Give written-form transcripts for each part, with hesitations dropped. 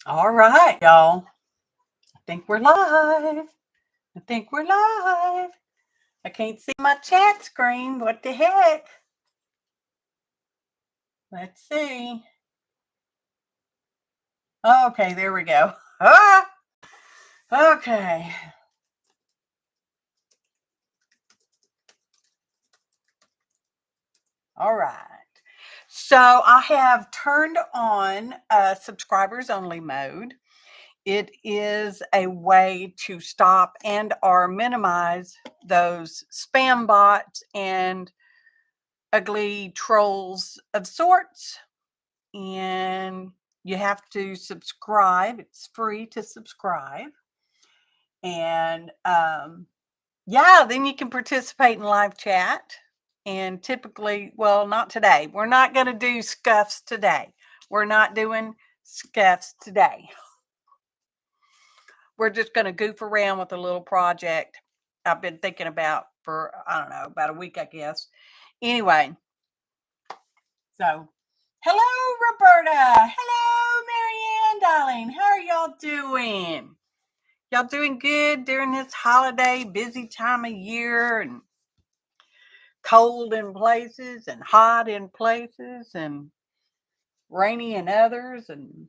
All right, y'all. I think we're live. I think we're live. I can't see my chat screen. What the heck? Let's see. Okay, there we go. Ah! Okay. All right. So I have turned on subscribers only mode. It is a way to stop and or minimize those spam bots and ugly trolls of sorts. And you have to subscribe. It's free to subscribe. And yeah, then you can participate in live chat. And typically, well, not today. We're not going to do scuffs today. We're not doing scuffs today. We're just going to goof around with a little project I've been thinking about for, I don't know, about a week, I guess. Anyway, so hello, Roberta. Hello, Marianne, darling. How are y'all doing? Y'all doing good during this holiday, busy time of year, and cold in places and hot in places and rainy in others and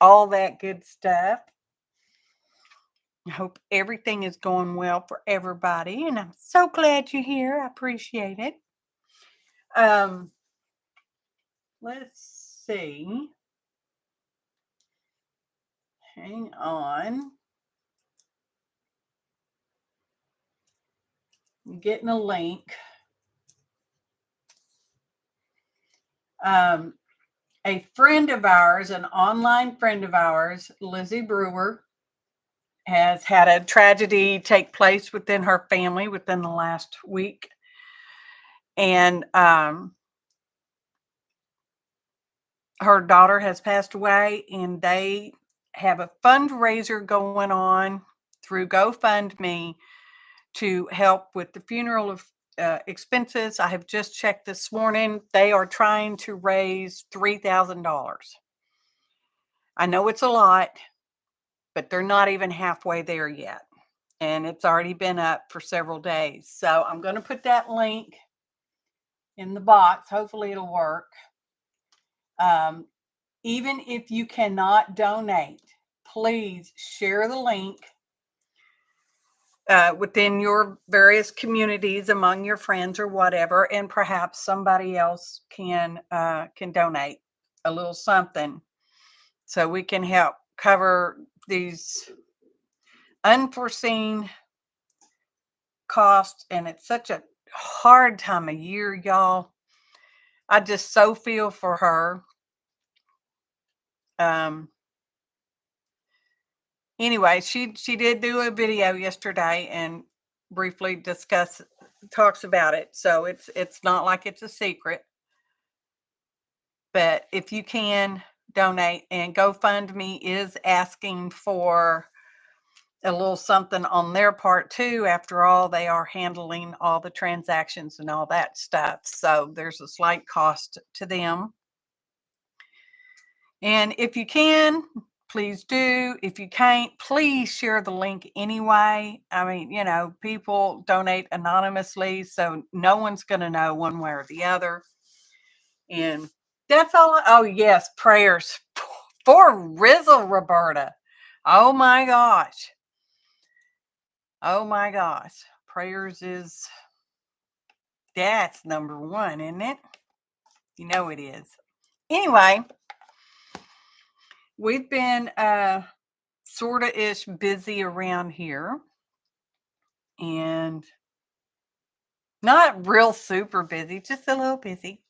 all that good stuff. I hope everything is going well for everybody, and I'm so glad you're here. I appreciate it. Let's see. Hang on. I'm getting a link. A friend of ours, an online friend of ours, Lizzie Brewer, has had a tragedy take place within her family within the last week. And her daughter has passed away, and they have a fundraiser going on through GoFundMe to help with the funeral of expenses. I have just checked this morning. They are trying to raise $3,000. I know it's a lot, but they're not even halfway there yet. And it's already been up for several days. So I'm going to put that link in the box. Hopefully it'll work. Even if you cannot donate, please share the link within your various communities among your friends or whatever, and perhaps somebody else can donate a little something so we can help cover these unforeseen costs. And it's such a hard time of year, y'all. I just so feel for her. Anyway, she did do a video yesterday and briefly talks about it. So it's not like it's a secret. But if you can donate, and GoFundMe is asking for a little something on their part too. After all, they are handling all the transactions and all that stuff. So there's a slight cost to them. And if you can, please do. If you can't, please share the link anyway. I mean, people donate anonymously, so no one's going to know one way or the other. And that's all. Oh, yes, prayers for Rizzle, Roberta. Oh, my gosh. Oh, my gosh. Prayers that's number one, isn't it? You know it is. Anyway, we've been sort of ish busy around here, and not real super busy, just a little busy.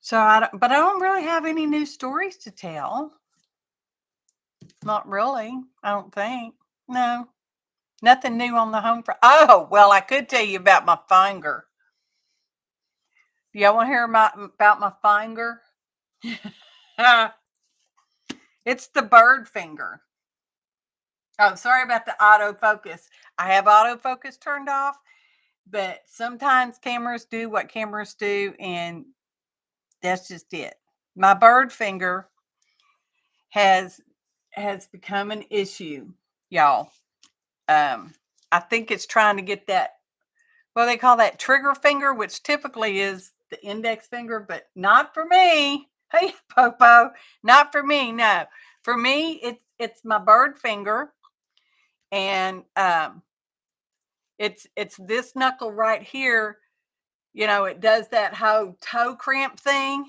So I don't really have any new stories to tell. Not really. I don't think. No, nothing new on the home front. Oh, well, I could tell you about my finger. Do y'all want to hear about my finger? It's the bird finger. Oh, sorry about the autofocus. I have autofocus turned off, but sometimes cameras do what cameras do, and that's just it. My bird finger has become an issue, y'all. I think it's trying to get that, what they call that trigger finger, which typically is the index finger, but not for me. Hey, Popo, not for me. No, for me, it's my bird finger, and it's this knuckle right here. You know, it does that whole toe cramp thing,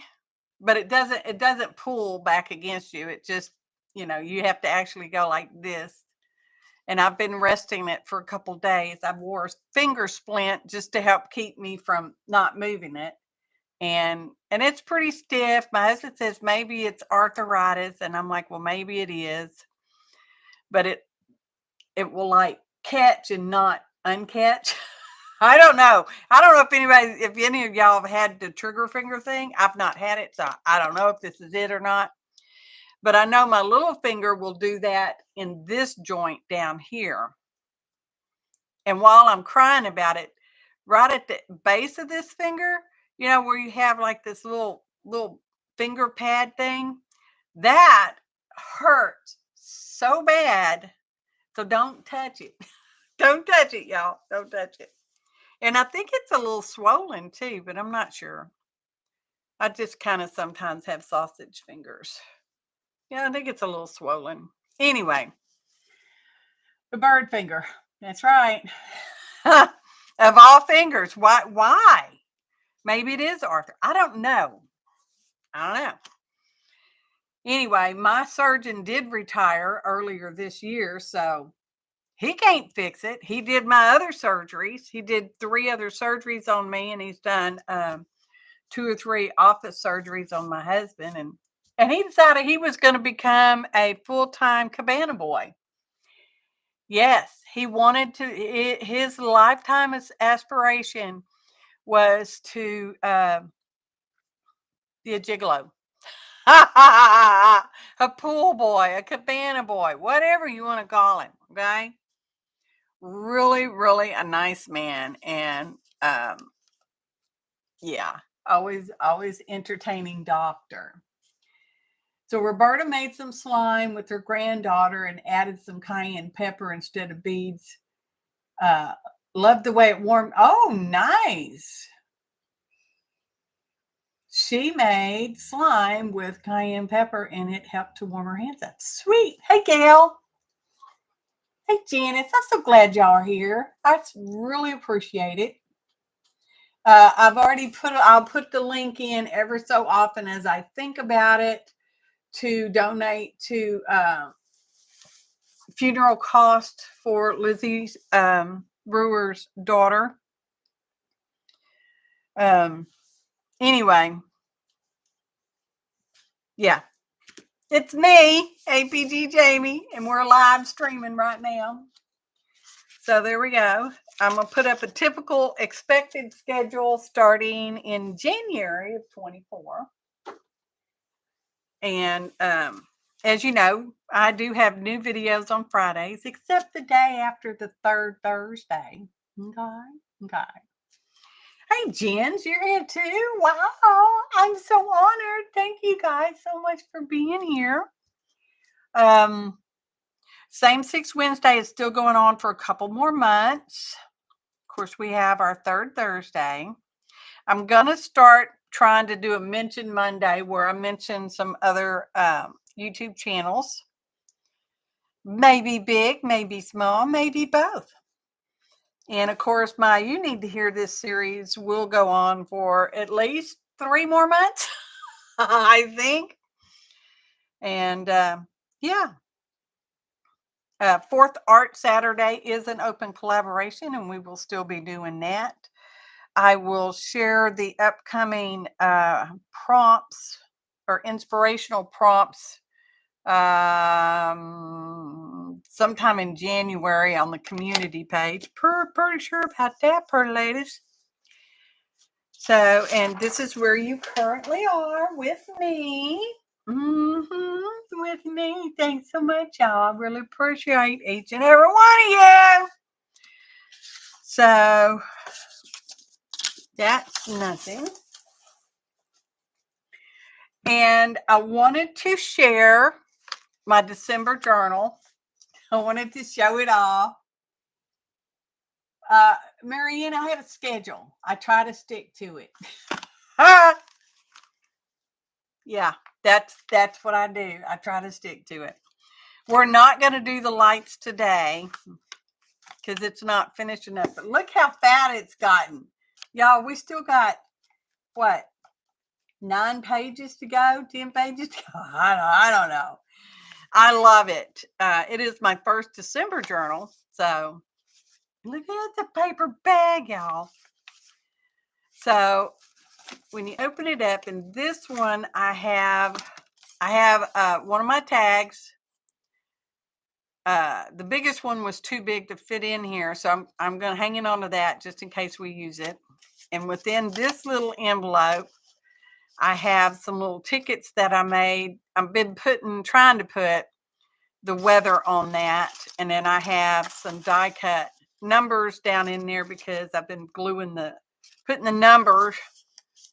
but it doesn't pull back against you. It just, you know, you have to actually go like this. And I've been resting it for a couple days. I wore a finger splint just to help keep me from not moving it. And it's pretty stiff. My husband says maybe it's arthritis, and I'm like, well, maybe it is. But it will like catch and not uncatch. I don't know. I don't know if any of y'all have had the trigger finger thing. I've not had it, so I don't know if this is it or not. But I know my little finger will do that in this joint down here. And while I'm crying about it, right at the base of this finger, you know, where you have like this little finger pad thing, that hurts so bad. So don't touch it. Don't touch it, y'all. Don't touch it. And I think it's a little swollen too, but I'm not sure. I just kind of sometimes have sausage fingers. Yeah, I think it's a little swollen. Anyway, the bird finger. That's right. Of all fingers. Why? Maybe it is Arthur. I don't know. Anyway, my surgeon did retire earlier this year, so he can't fix it. He did my other surgeries. He did 3 other surgeries on me, and he's done 2 or 3 office surgeries on my husband. And he decided he was going to become a full-time cabana boy. Yes, he wanted to. His lifetime aspiration was to be a gigolo. A pool boy, a cabana boy, whatever you want to call him. Okay. Really, really a nice man. And yeah, always entertaining doctor. So Roberta made some slime with her granddaughter and added some cayenne pepper instead of beads. Loved the way it warmed. Oh, nice. She made slime with cayenne pepper and it helped to warm her hands up. Sweet. Hey, Gail. Hey, Janice. I'm so glad y'all are here. I really appreciate it. I'll put the link in ever so often as I think about it to donate to funeral cost for Lizzie Brewer's daughter. Anyway, yeah, it's me, APG Jamie, and we're live streaming right now. So there we go. I'm going to put up a typical expected schedule starting in January of 24. And as you know, I do have new videos on Fridays, except the day after the 3rd Thursday. Okay. Hey, Jens, you're here too. Wow, I'm so honored. Thank you guys so much for being here. Same 6 Wednesday is still going on for a couple more months. Of course, we have our 3rd Thursday. I'm going to start trying to do a Mention Monday where I mention some other YouTube channels. Maybe big, maybe small, maybe both. And of course, my You Need to Hear This series will go on for at least 3 more months, I think. And yeah. 4th Art Saturday is an open collaboration, and we will still be doing that. I will share the upcoming prompts or inspirational prompts sometime in January on the community page. Pretty sure about that, pretty ladies. So, and this is where you currently are with me. With me. Thanks so much, y'all. I really appreciate each and every one of you. So, that's nothing. And I wanted to share my December journal. I wanted to show it off. Marianne, I have a schedule. I try to stick to it. Yeah, that's what I do. I try to stick to it. We're not going to do the lights today because it's not finishing up. But look how fat it's gotten. Y'all, we still got, what, 9 pages to go? 10 pages to go? I don't know. I love it. It is my first December journal. So look at the paper bag, y'all. So when you open it up, and this one I have one of my tags. The biggest one was too big to fit in here, so I'm going to hang on to that just in case we use it. And within this little envelope, I have some little tickets that I made. I've been trying to put the weather on that, and then I have some die cut numbers down in there because I've been putting the numbers,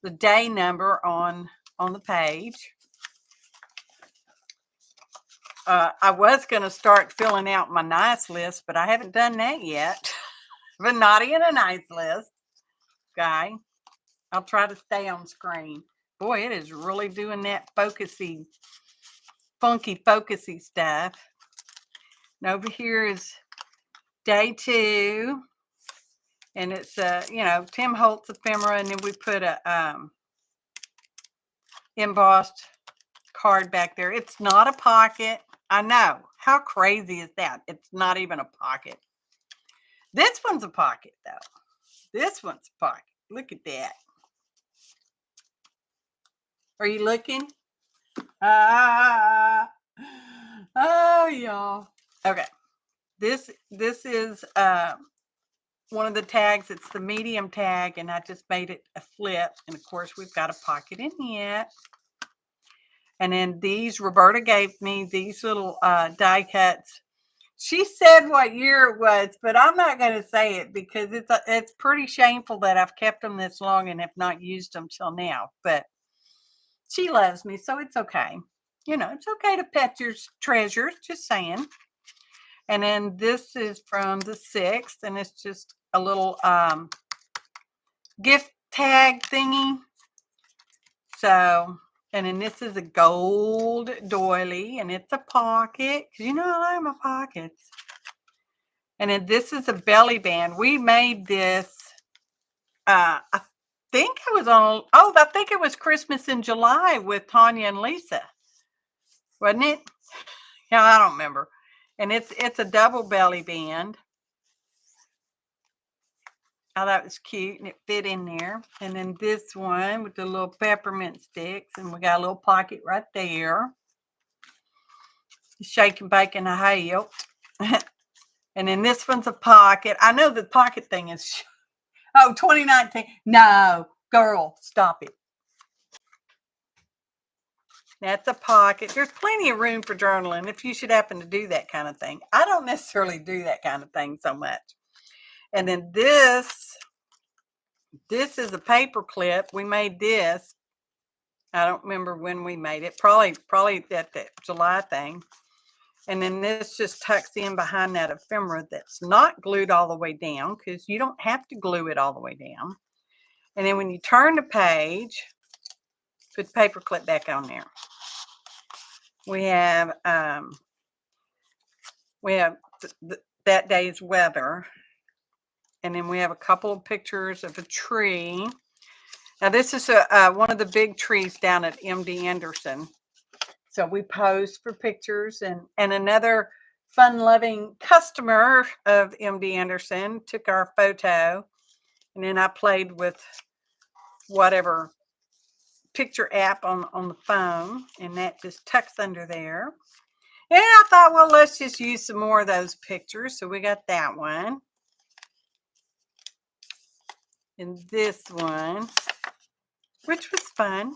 the day number on the page. I was going to start filling out my nice list, but I haven't done that yet. But naughty and a nice list, guy. I'll try to stay on screen. Boy, it is really doing that funky focusy stuff. And over here is day 2. And it's, Tim Holtz ephemera. And then we put a embossed card back there. It's not a pocket. I know. How crazy is that? It's not even a pocket. This one's a pocket, though. This one's a pocket. Look at that. Are you looking? Oh, y'all. Okay. This is one of the tags. It's the medium tag, and I just made it a flip. And of course, we've got a pocket in here. And then these, Roberta gave me these little die cuts. She said what year it was, but I'm not going to say it because it's pretty shameful that I've kept them this long and have not used them till now. But she loves me, so it's okay. It's okay to pet your treasures, just saying. And then this is from the 6th, and it's just a little gift tag thingy. So, and then this is a gold doily, and it's a pocket, because I like my pockets. And then this is a belly band. We made this, I think it was Christmas in July with Tanya and Lisa. Wasn't it? Yeah, I don't remember. And it's a double belly band. I thought it was cute, and it fit in there. And then this one with the little peppermint sticks, and we got a little pocket right there. Shake and bake and a help. And then this one's a pocket. I know the pocket thing is, 2019. No, girl, stop it. That's a pocket. There's plenty of room for journaling if you should happen to do that kind of thing. I don't necessarily do that kind of thing so much. And then this is a paper clip. We made this. I don't remember when we made it. Probably that July thing. And then this just tucks in behind that ephemera that's not glued all the way down, because you don't have to glue it all the way down. And then when you turn the page, put the paper clip back on there. We have that day's weather. And then we have a couple of pictures of a tree. Now this is one of the big trees down at MD Anderson. So we posed for pictures, and another fun-loving customer of MD Anderson took our photo, and then I played with whatever picture app on the phone, and that just tucks under there. And I thought, well, let's just use some more of those pictures. So we got that one. And this one, which was fun.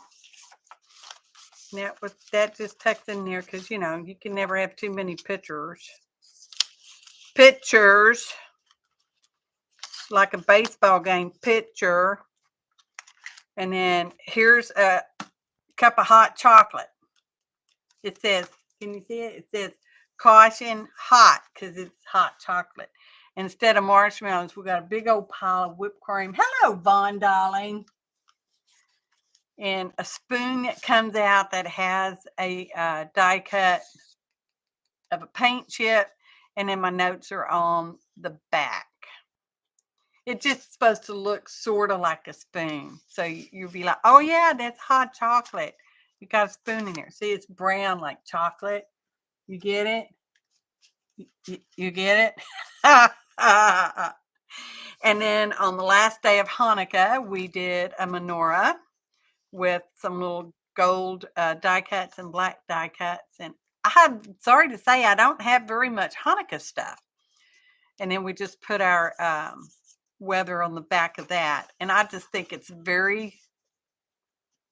That just tucked in there because, you can never have too many pictures. Like a baseball game picture. And then here's a cup of hot chocolate. It says, Can you see it? It says caution hot because it's hot chocolate. Instead of marshmallows, we got a big old pile of whipped cream. Hello, Vaughn, darling. And a spoon that comes out that has a die cut of a paint chip. And then my notes are on the back. It's just supposed to look sort of like a spoon. So you'll be like, oh, yeah, that's hot chocolate. You got a spoon in there. See, it's brown like chocolate. You get it? You get it? And then on the last day of Hanukkah, we did a menorah with some little gold die cuts and black die cuts. And I'm sorry to say I don't have very much Hanukkah stuff. And then we just put our weather on the back of that. And I just think it's very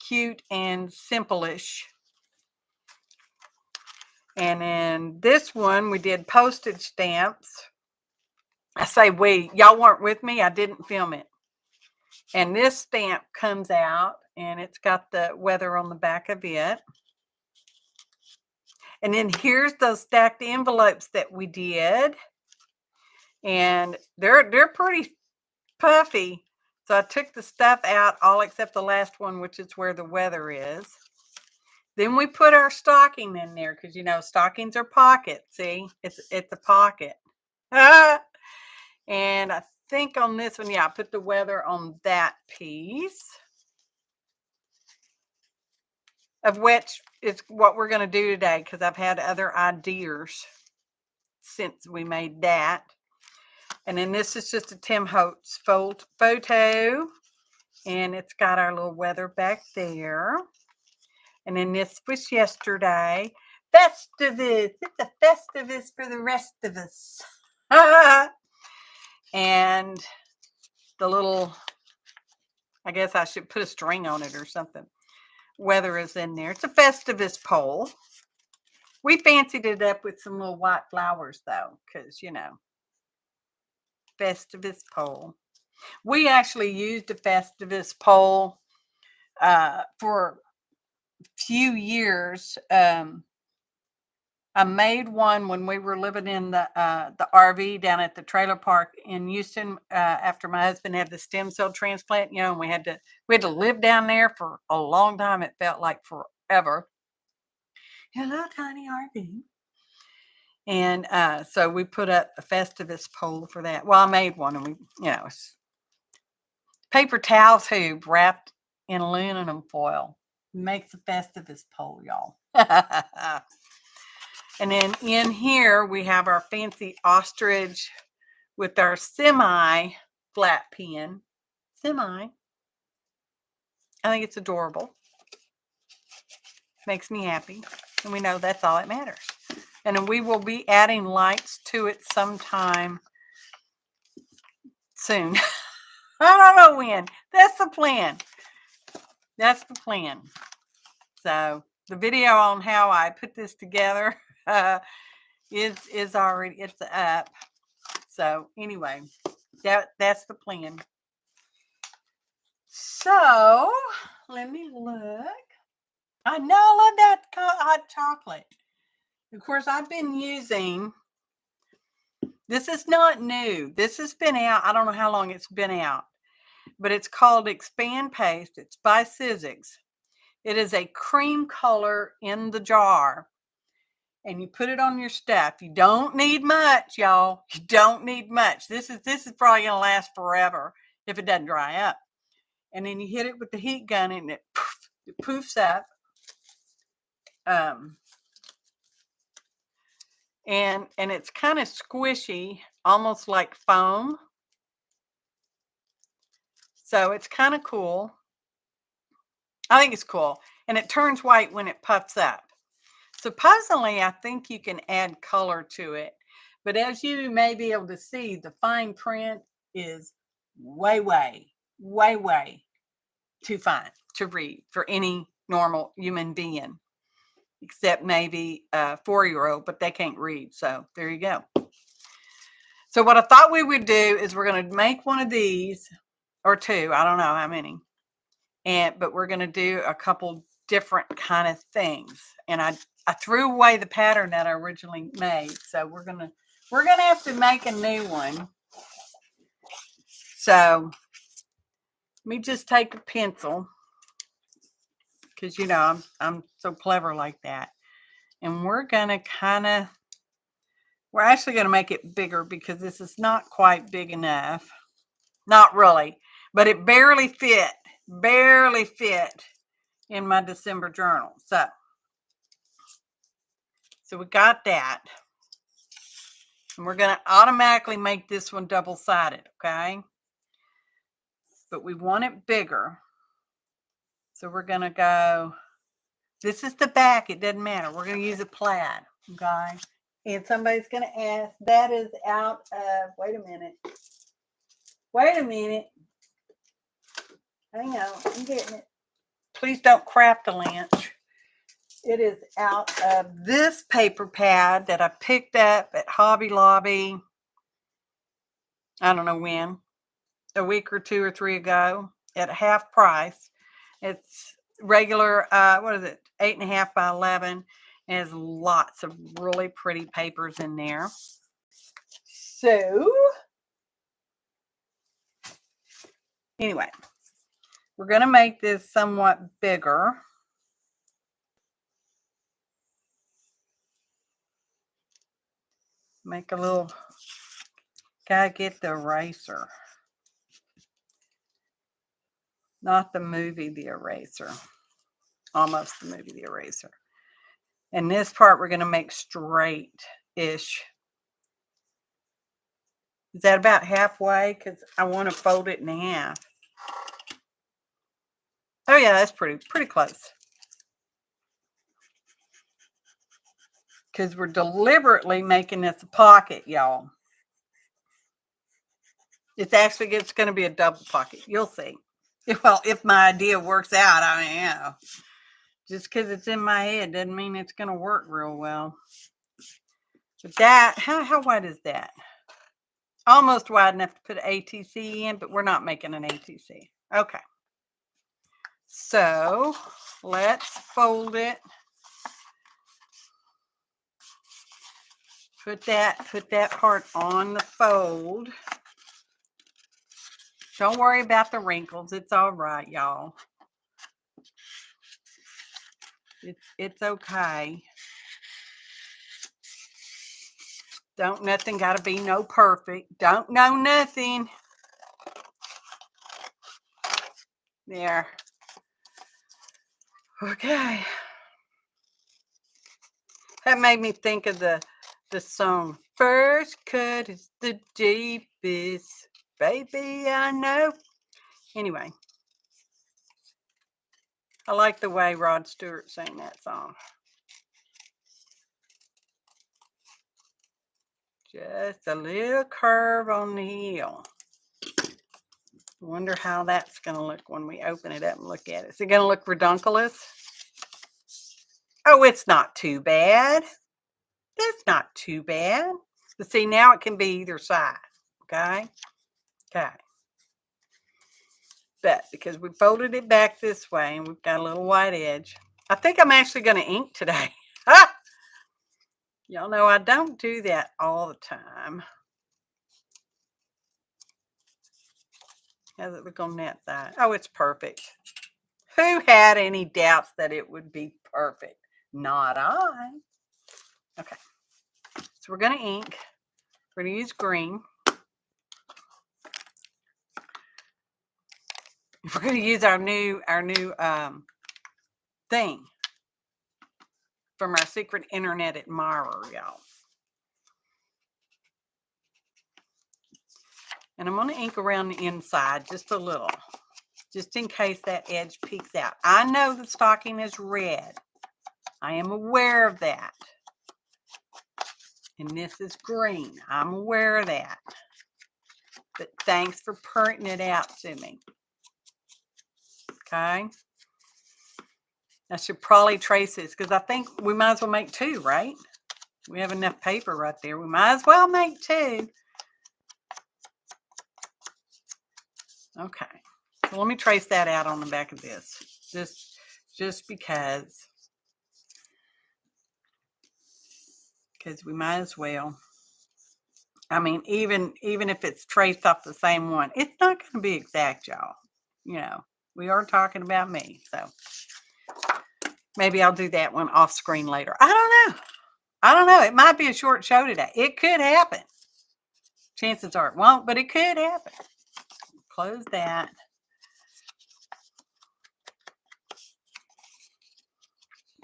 cute and simple-ish. And then this one, we did postage stamps. I say we, y'all weren't with me. I didn't film it. And this stamp comes out and it's got the weather on the back of it. And then here's those stacked envelopes that we did. And they're pretty puffy. So I took the stuff out, all except the last one, which is where the weather is. Then we put our stocking in there because, you know, stockings are pockets. See, it's a pocket. And I think on this one, yeah, I put the weather on that piece, of which is what we're going to do today because I've had other ideas since we made that. And then this is just a Tim Holtz photo, and it's got our little weather back there. And then this was yesterday. Festivus. It's a Festivus for the rest of us. And the little, I guess I should put a string on it or something. Weather is in there. It's a Festivus pole. We fancied it up with some little white flowers, though, because, you know, Festivus pole. We actually used a Festivus pole for a few years. I made one when we were living in the RV down at the trailer park in Houston after my husband had the stem cell transplant. You know, and we had to live down there for a long time. It felt like forever. Hello, tiny RV. And so we put up a Festivus pole for that. Well, I made one, and we, you know, it's paper towel tube wrapped in aluminum foil. Makes a Festivus pole, y'all. And then in here, we have our fancy ostrich with our semi flat pen. Semi. I think it's adorable. Makes me happy. And we know that's all that matters. And then we will be adding lights to it sometime soon. I don't know when. That's the plan. That's the plan. So the video on how I put this together is already, it's up. So anyway, that's the plan. So let me look. I know I love that hot chocolate. Of course, I've been using, this is not new. This has been out. I don't know how long it's been out, but it's called Expand Paste. It's by Sizzix. It is a cream color in the jar, and you put it on your stuff. You don't need much, y'all. You don't need much. This is probably going to last forever if it doesn't dry up. And then you hit it with the heat gun, and it poofs up. And it's kind of squishy, almost like foam. So it's kind of cool. I think it's cool. And it turns white when it puffs up. Supposedly, I think you can add color to it. But as you may be able to see, the fine print is way, way, way, way too fine to read for any normal human being, except maybe a 4-year-old, but they can't read. So there you go. So what I thought we would do is we're going to make one of these, or two, I don't know how many, but we're going to do a couple different kind of things. And I I threw away the pattern that I originally made. So we're gonna have to make a new one. So let me just take a pencil, because you know I'm so clever like that. And we're gonna we're actually gonna make it bigger because this is not quite big enough. Not really, but it barely fit in my December journal. So we got that. And we're going to automatically make this one double-sided, okay? But we want it bigger. So we're going to go, this is the back. It doesn't matter. We're going to use a plaid, okay? And somebody's going to ask, that is out of, wait a minute. Hang on, I'm getting it. Please don't crap the lynch. It is out of this paper pad that I picked up at Hobby Lobby. I don't know when, a week or 2 or 3 ago at half price. It's regular, what is it, 8.5 by 11. It has lots of really pretty papers in there. So, anyway, we're going to make this somewhat bigger. Make a little, gotta get the eraser. Not the movie, the eraser. Almost the movie, the eraser. And this part we're going to make straight-ish. Is that about halfway? Because I want to fold it in half. Oh yeah, that's pretty close. Because we're deliberately making this a pocket, y'all. It's going to be a double pocket. You'll see. Well, if my idea works out, I mean, you know, just because it's in my head doesn't mean it's going to work real well. But that, how wide is that? Almost wide enough to put ATC in, but we're not making an ATC. Okay. So let's fold it. Put that part on the fold. Don't worry about the wrinkles. It's all right, y'all. It's okay. Nothing got to be no perfect. Don't know nothing. There. Okay. That made me think of the song. First cut is the deepest. Baby, I know. Anyway. I like the way Rod Stewart sang that song. Just a little curve on the heel. Wonder how that's going to look when we open it up and look at it. Is it going to look redunculous? Oh, it's not too bad. It's not too bad. But see, now it can be either side. Okay? Okay. But because we folded it back this way and we've got a little white edge, I think I'm actually going to ink today. Y'all know I don't do that all the time. How's it look on that side? Oh, it's perfect. Who had any doubts that it would be perfect? Not I. Okay. So we're going to ink. We're going to use green. We're going to use our new thing from our secret internet admirer, y'all. And I'm going to ink around the inside just a little, just in case that edge peeks out. I know the stocking is red. I am aware of that. And this is green. I'm aware of that. But thanks for pointing it out to me. Okay. I should probably trace this because I think we might as well make 2, right? We have enough paper right there. We might as well make 2. Okay. So let me trace that out on the back of this. Just because because we might as well. I mean, even if it's traced off the same one, it's not going to be exact, y'all. You know, we are talking about me, so maybe I'll do that one off screen later. I don't know. I don't know. It might be a short show today. It could happen. Chances are it won't, but it could happen. Close that.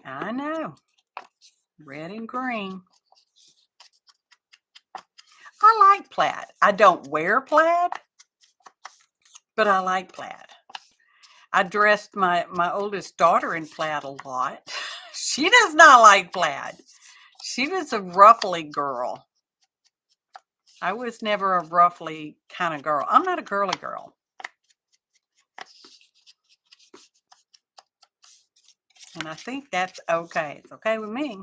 I know. Red and green. I like plaid. I don't wear plaid, but I like plaid. I dressed my oldest daughter in plaid a lot. She does not like plaid. She was a ruffly girl. I was never a ruffly kind of girl. I'm not a girly girl. And I think that's okay. It's okay with me.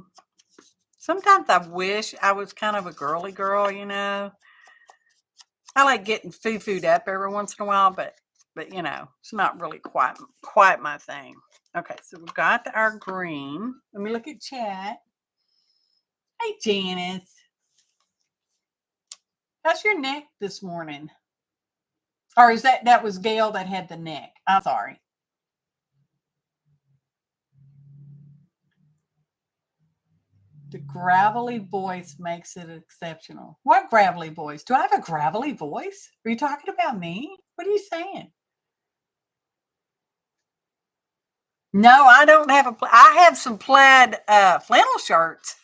Sometimes I wish I was kind of a girly girl, you know. I like getting foo-fooed up every once in a while, but you know, it's not really quite my thing. Okay, so we've got our green. Let me look at chat. Hey, Janice. How's your neck this morning? Or is that was Gail that had the neck? I'm sorry. The gravelly voice makes it exceptional. What gravelly voice? Do I have a gravelly voice? Are you talking about me? What are you saying? No, I don't have I have some plaid flannel shirts.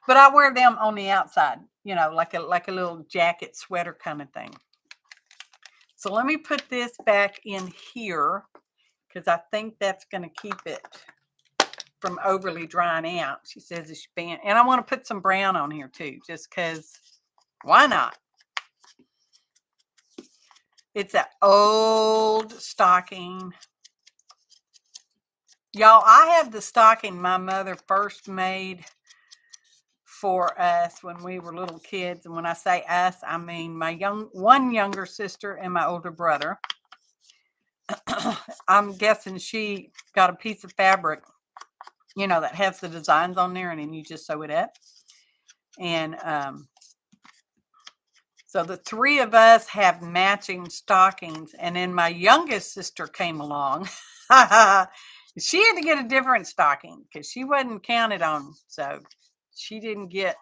But I wear them on the outside, you know, like a little jacket sweater kind of thing. So let me put this back in here because I think that's going to keep it from overly drying out. She says it's bent. And I want to put some brown on here too, just because why not? It's an old stocking. Y'all, I have the stocking my mother first made for us when we were little kids. And when I say us, I mean my one younger sister and my older brother. I'm guessing she got a piece of fabric, you know, that has the designs on there, and then you just sew it up. And so the three of us have matching stockings. And then my youngest sister came along. She had to get a different stocking because she wasn't counted on. So she didn't get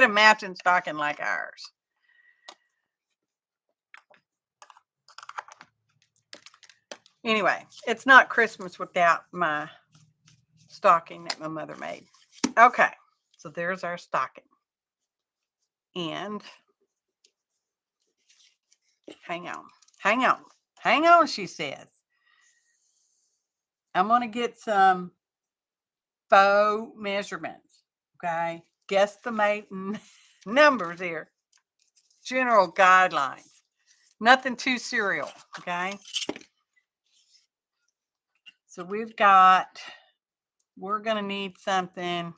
a matching stocking like ours. Anyway, it's not Christmas without my stocking that my mother made. Okay, so there's our stocking. And hang on, she says. I'm going to get some faux measurements, okay? Guesstimating numbers here. General guidelines. Nothing too serial, okay? So we're going to need something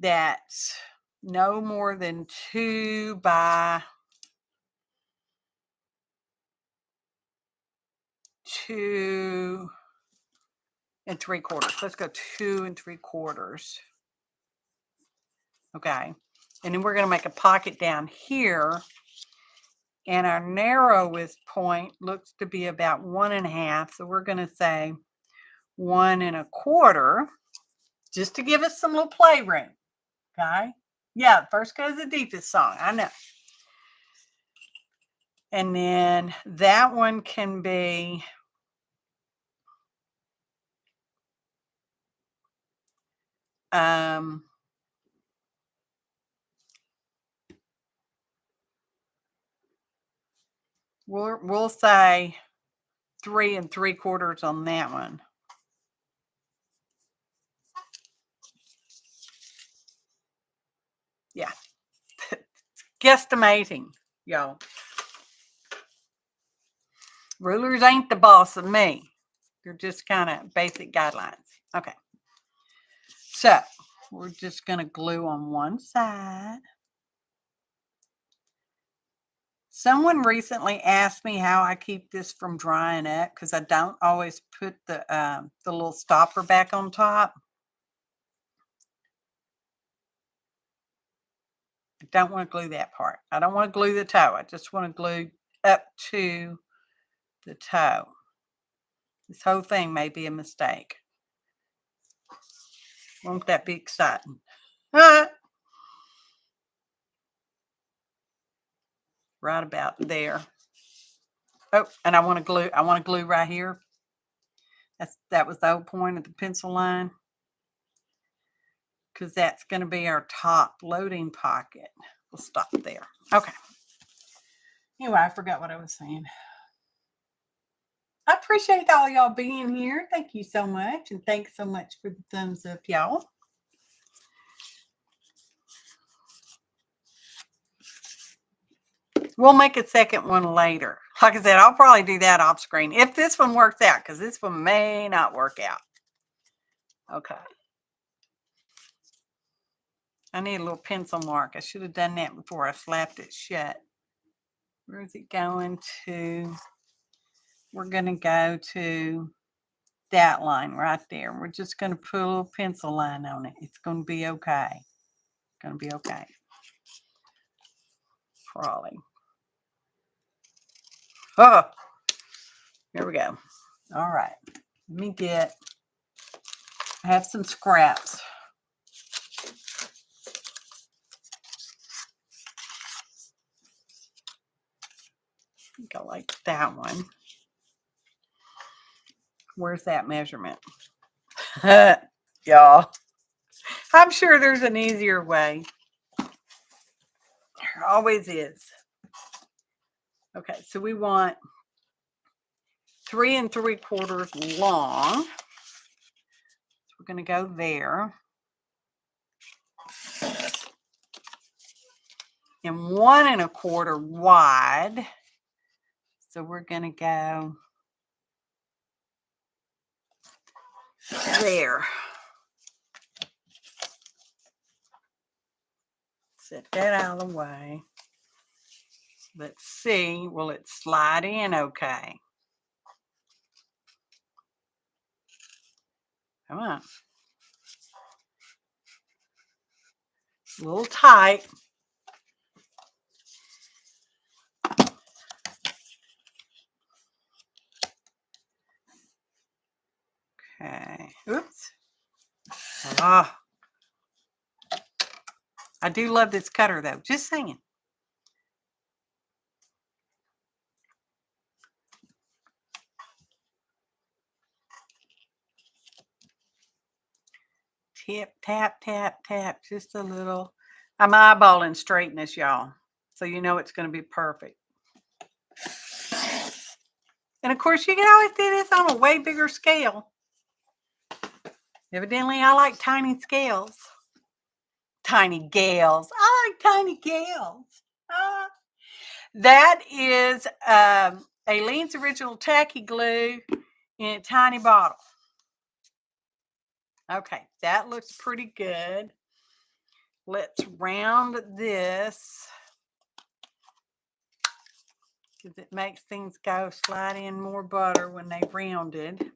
that's no more than 2 by 2 3/4. Let's go 2 3/4. Okay. And then we're going to make a pocket down here. And our narrowest point looks to be about 1.5. So we're going to say 1 1/4, just to give us some little playroom. Okay. Yeah, first goes the deepest song. I know. And then that one can be we'll say 3 3/4 on that one. Yeah. Guesstimating, y'all. Rulers ain't the boss of me. They're just kind of basic guidelines. Okay. So we're just going to glue on one side. Someone recently asked me how I keep this from drying up because I don't always put the little stopper back on top. don't want to glue that part. I don't want to glue the toe. I just want to glue up to the toe. This whole thing may be a mistake. Won't that be exciting? Right about there. Oh, and I want to glue right here. That was the whole point of the pencil line, because that's going to be our top loading pocket. We'll stop there. Okay. Anyway, I forgot what I was saying. I appreciate all y'all being here. Thank you so much. And thanks so much for the thumbs up, y'all. We'll make a second one later. Like I said, I'll probably do that off screen if this one works out, because this one may not work out. Okay. I need a little pencil mark. I should have done that before I slapped it shut. Where is it going to? We're going to go to that line right there. We're just going to put a little pencil line on it. It's going to be okay. It's going to be okay. Probably. Oh, here we go. All right. Let me I have some scraps. I think I like that one. Where's that measurement? Y'all, I'm sure there's an easier way. There always is. Okay, so we want 3 3/4 long. So we're going to go there. And 1 1/4 wide. So we're going to go there. Set that out of the way. Let's see. Will it slide in okay? Come on. A little tight. Okay. Oops. Ah. I do love this cutter though. Just saying. Tip, tap, tap, tap. Just a little. I'm eyeballing straightness, y'all. So you know it's going to be perfect. And of course, you can always do this on a way bigger scale. Evidently, I like tiny scales. Tiny gales. I like tiny gales. That is Aileen's original tacky glue in a tiny bottle. Okay, that looks pretty good. Let's round this, because it makes things go slide in more butter when they've rounded.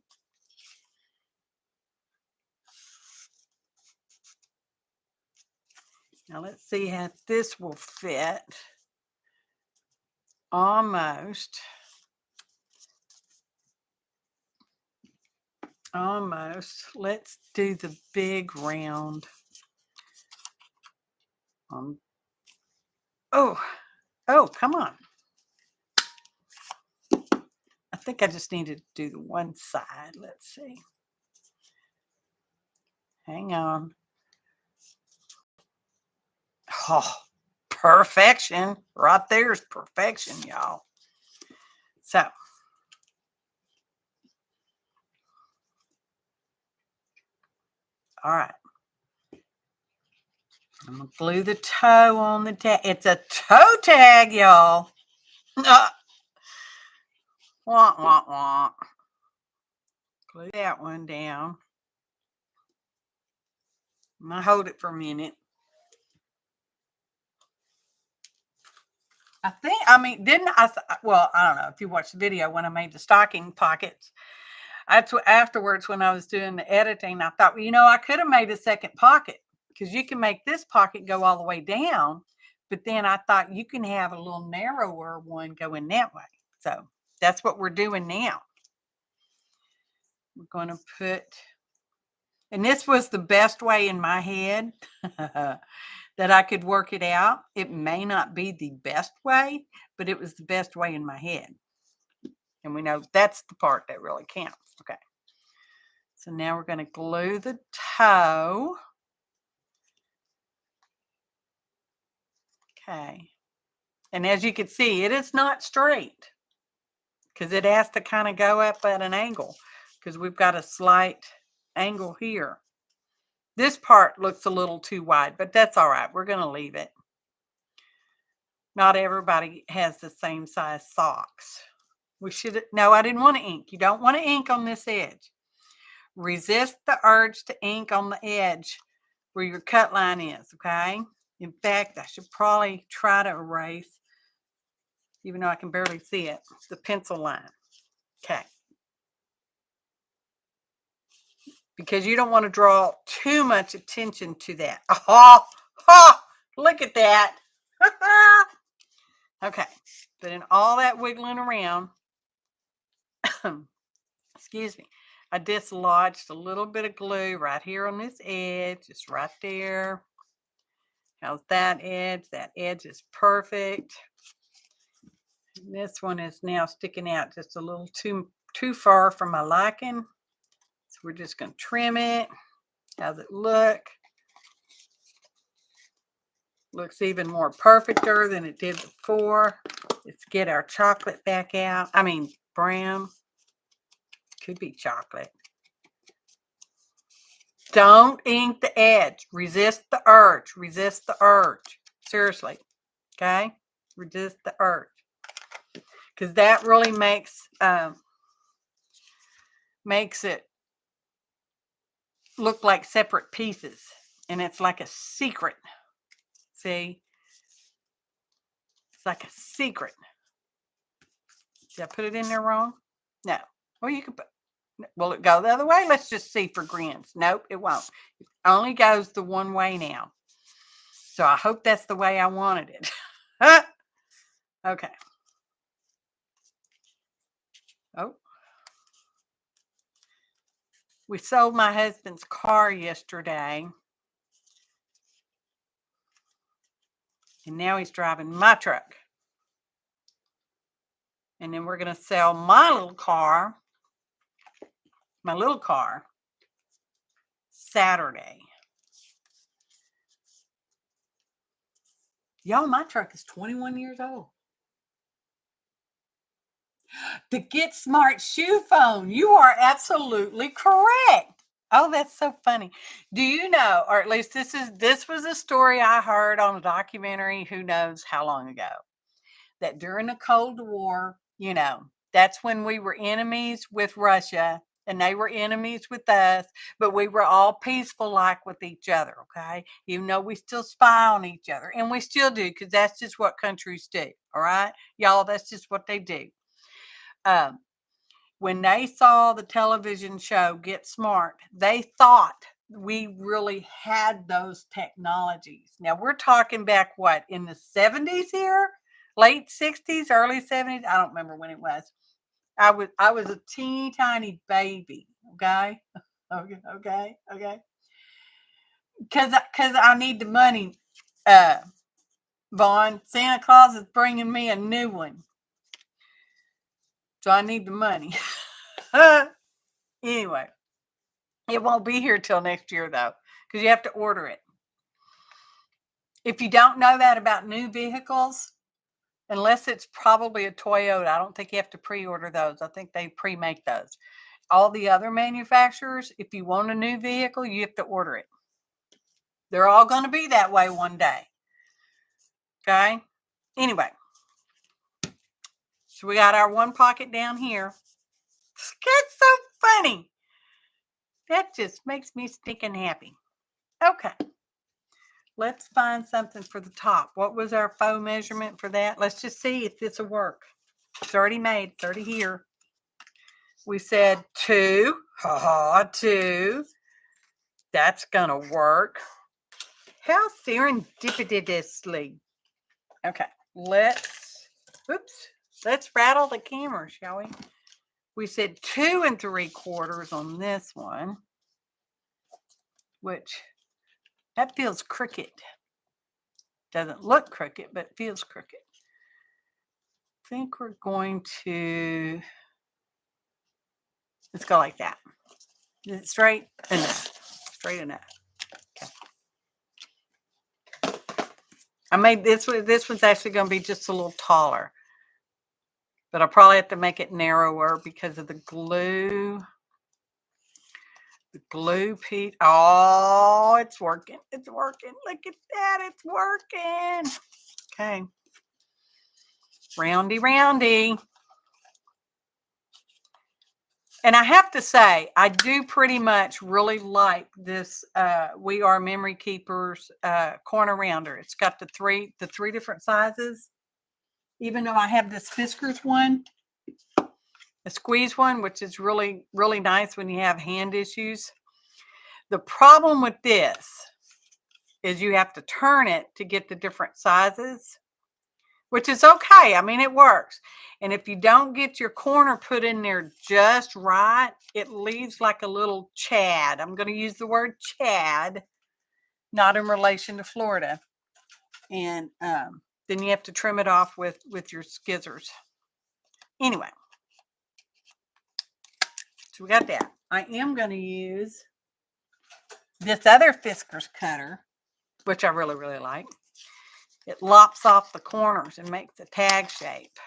Now let's see how this will fit. Almost. Let's do the big round. Oh, come on. I think I just need to do the one side. Let's see. Hang on. Oh, perfection. Right there's perfection, y'all. So, all right. I'm going to glue the toe on the tag. It's a toe tag, y'all. Wah, wah, wah. Glue that one down. I'm going to hold it for a minute. Well, I don't know if you watched the video when I made the stocking pockets. Afterwards, when I was doing the editing, I thought, well, I could have made a second pocket, because you can make this pocket go all the way down, But then I thought you can have a little narrower one going that way. So that's what we're doing now. We're going to put, and this was the best way in my head that I could work it out. It may not be the best way, but it was the best way in my head. And we know that's the part that really counts. Okay. So now we're going to glue the toe. Okay. And as you can see, it is not straight because it has to kind of go up at an angle because we've got a slight angle here. This part looks a little too wide, but that's all right. We're going to leave it. Not everybody has the same size socks. No, I didn't want to ink. You don't want to ink on this edge. Resist the urge to ink on the edge where your cut line is, okay? In fact, I should probably try to erase, even though I can barely see it, the pencil line. Okay. Because you don't want to draw too much attention to that. Oh, look at that. Okay. But in all that wiggling around, excuse me, I dislodged a little bit of glue right here on this edge, just right there. How's that edge? That edge is perfect. And this one is now sticking out just a little too far for my liking. So we're just going to trim it. How's it look? Looks even more perfecter than it did before. Let's get our chocolate back out. I mean, brown. Could be chocolate. Don't ink the edge. Resist the urge. Resist the urge. Seriously. Okay? Resist the urge. Because that really makes it look like separate pieces. And it's like a secret. See? It's like a secret. Did I put it in there wrong? No. Well, you can put, will it go the other way? Let's just see for grins. Nope, it won't. It only goes the one way now. So I hope that's the way I wanted it. Okay. Oh. We sold my husband's car yesterday. And now he's driving my truck. And then we're going to sell my little car Saturday. Y'all, my truck is 21 years old. The Get Smart shoe phone. You are absolutely correct. Oh, that's so funny. Do you know, or at least this was a story I heard on a documentary, who knows how long ago, that during the Cold War, that's when we were enemies with Russia and they were enemies with us, but we were all peaceful like with each other, okay? Even though we still spy on each other, and we still do, because that's just what countries do, all right? Y'all, that's just what they do. When they saw the television show Get Smart, they thought we really had those technologies. Now, we're talking back, what, in the 70s here? Late 60s, early 70s? I don't remember when it was. I was a teeny tiny baby, okay? Okay. Because I need the money, Vaughn. Santa Claus is bringing me a new one. So I need the money. Anyway, it won't be here till next year, though, because you have to order it. If you don't know that about new vehicles, unless it's probably a Toyota, I don't think you have to pre-order those. I think they pre-make those. All the other manufacturers, if you want a new vehicle, you have to order it. They're all going to be that way one day. Okay? Anyway. So we got our one pocket down here. That's so funny. That just makes me stinking happy. Okay. Let's find something for the top. What was our faux measurement for that? Let's just see if this will work. It's already made. It's already here. We said 2. 2. That's going to work. How serendipitously. Okay, let's rattle the camera, shall we? We said 2 3/4 on this one, which that feels crooked. Doesn't look crooked, but feels crooked. I think we're going to, let's go like that. Is it straight enough? Straight enough. Okay. I made this one. This one's actually going to be just a little taller, but I'll probably have to make it narrower because of the glue. The glue piece. Oh, it's working. It's working. Look at that. It's working. Okay. Roundy, roundy. And I have to say, I do pretty much really like this We Are Memory Keepers corner rounder. It's got the three different sizes. Even though I have this Fiskars one, a squeeze one, which is really, really nice when you have hand issues. The problem with this is you have to turn it to get the different sizes, which is okay. I mean, it works. And if you don't get your corner put in there just right, it leaves like a little Chad. I'm going to use the word Chad, not in relation to Florida. And then you have to trim it off with your skizzers. Anyway, so we got that. I am going to use this other Fiskars cutter, which I really, really like. It lops off the corners and makes a tag shape.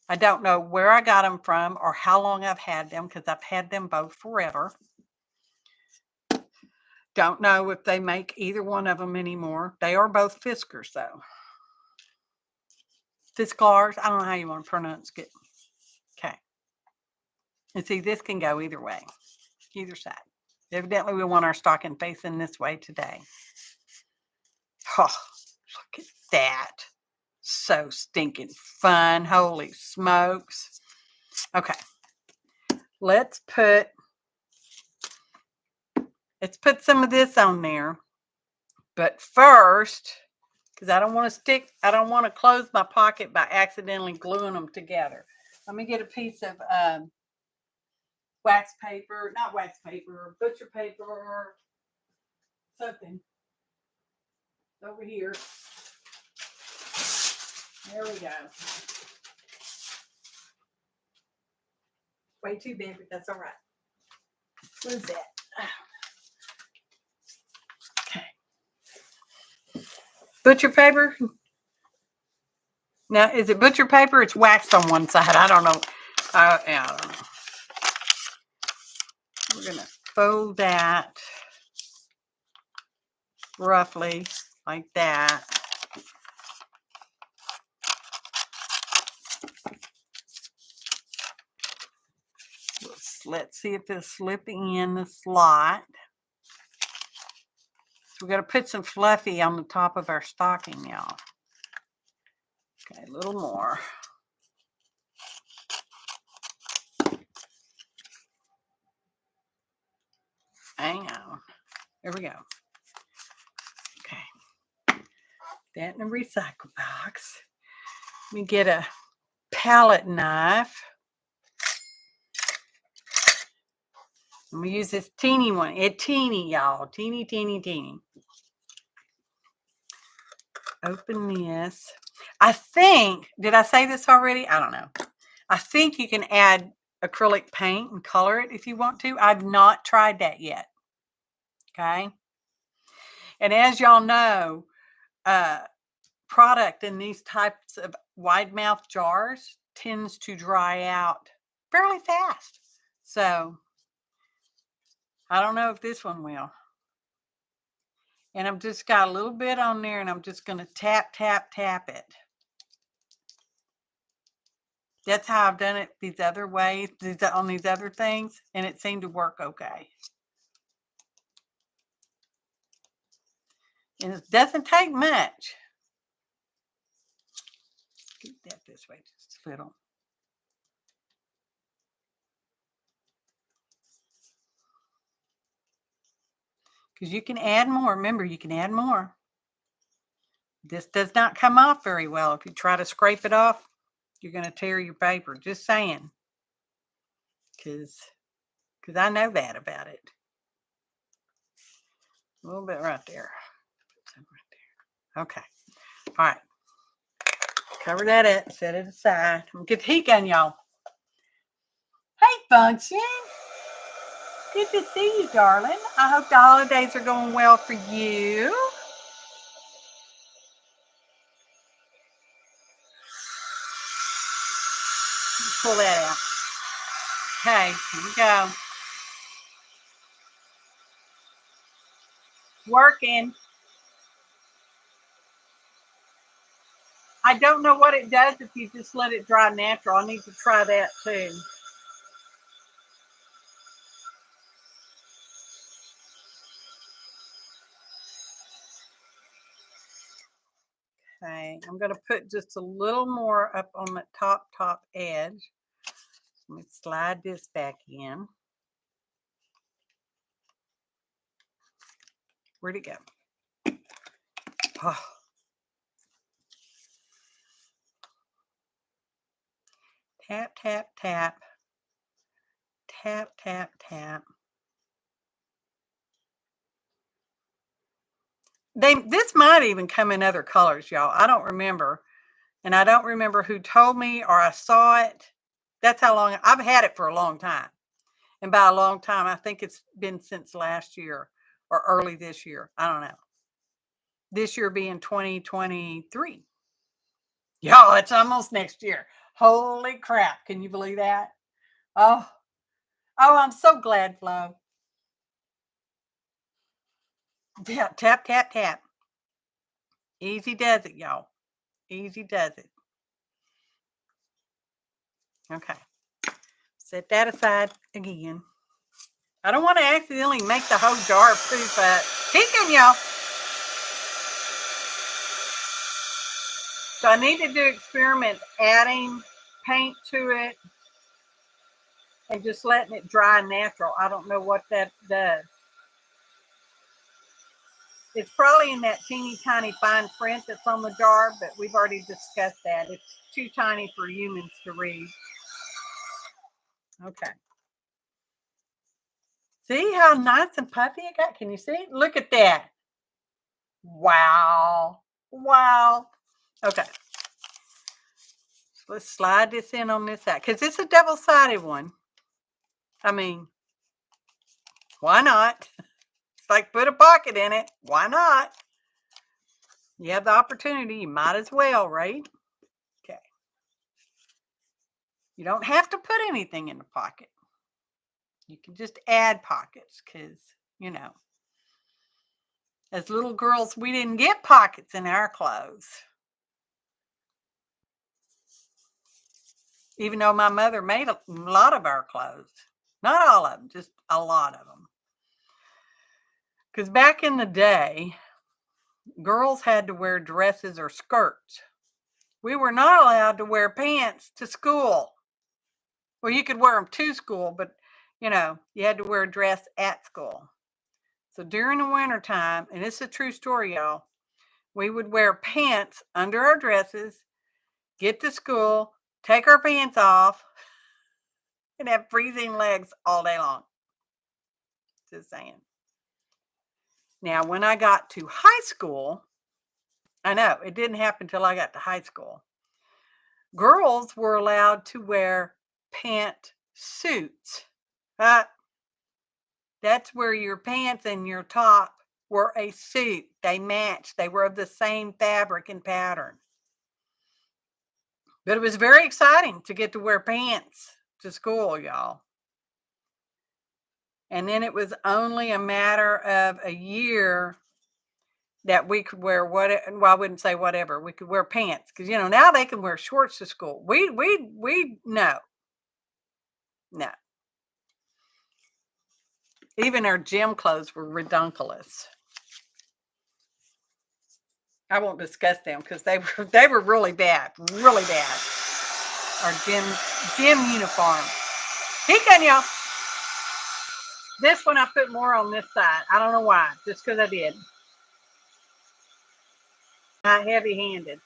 I don't know where I got them from or how long I've had them because I've had them both forever. Don't know if they make either one of them anymore. They are both Fiskars, though. Fiskars. I don't know how you want to pronounce it. Okay. And see, this can go either way, either side. Evidently, we want our stocking facing this way today. Oh, look at that. So stinking fun. Holy smokes. Okay. Let's put some of this on there. But first, because I don't want to close my pocket by accidentally gluing them together. Let me get a piece of wax paper, not wax paper, butcher paper, something over here. There we go. Way too big, but that's all right. What is that? Okay. Butcher paper. Now, is it butcher paper? It's waxed on one side. I don't know. Yeah, I don't know. We're going to fold that roughly like that. Let's see if it's slipping in the slot. So we got to put some fluffy on the top of our stocking, y'all. Okay, a little more. Hang on. There we go. Okay. That in a recycle box. Let me get a palette knife. I'm going to use this teeny one. It's teeny, y'all. Teeny, teeny, teeny. Open this. I think, did I say this already? I don't know. I think you can add acrylic paint and color it if you want to. I've not tried that yet. Okay. And as y'all know, product in these types of wide mouth jars tends to dry out fairly fast. So I don't know if this one will. And I've just got a little bit on there and I'm just going to tap, tap, tap it. That's how I've done it these other ways, on these other things, and it seemed to work okay. And it doesn't take much. Get that this way just a little. Because you can add more. Remember, you can add more. This does not come off very well. If you try to scrape it off, you're going to tear your paper. Just saying. Because I know that about it. A little bit right there. Okay. All right. Cover that up. Set it aside. I'm going to get the heat gun, y'all. Hey, Function. Good to see you, darling. I hope the holidays are going well for you. Pull that out. Okay, here we go. Working. I don't know what it does if you just let it dry natural. I need to try that too. Okay, I'm going to put just a little more up on the top edge. Let me slide this back in. Where'd it go? Oh. Tap, tap, tap. Tap, tap, tap. This might even come in other colors, y'all. I don't remember. And I don't remember who told me or I saw it. That's how long I've had it for a long time. And by a long time, I think it's been since last year or early this year. I don't know. This year being 2023. Y'all, it's almost next year. Holy crap. Can you believe that? Oh, I'm so glad, Flo. Tap, tap, tap, tap. Easy does it, y'all. Easy does it. Okay. Set that aside again. I don't want to accidentally make the whole jar of poop up. Peeking, y'all. So I need to do experiments adding paint to it and just letting it dry natural. I don't know what that does. It's probably in that teeny tiny fine print that's on the jar, but we've already discussed that. It's too tiny for humans to read. Okay. See how nice and puffy it got? Can you see? Look at that. Wow. Wow. Okay. Let's slide this in on this side because it's a double-sided one. I mean, why not? It's like put a pocket in it. Why not? You have the opportunity. You might as well, right? Okay. You don't have to put anything in the pocket. You can just add pockets because, you know, as little girls, we didn't get pockets in our clothes. Even though my mother made a lot of our clothes. Not all of them, just a lot of them. Because back in the day, girls had to wear dresses or skirts. We were not allowed to wear pants to school. Well, you could wear them to school, but, you know, you had to wear a dress at school. So during the wintertime, and it's a true story, y'all, we would wear pants under our dresses, get to school, take our pants off, and have freezing legs all day long. Just saying. Now, when I got to high school, I know it didn't happen until I got to high school. Girls were allowed to wear pant suits. That's where your pants and your top were a suit. They matched. They were of the same fabric and pattern. But it was very exciting to get to wear pants to school, y'all. And then it was only a matter of a year that we could wear well, I wouldn't say whatever. We could wear pants because, you know, now they can wear shorts to school. We no. Even our gym clothes were redunculous. I won't discuss them because they were really bad, really bad. Our gym uniform. Peeking, y'all. This one I put more on this side. I don't know why, just because I did. Not heavy-handed.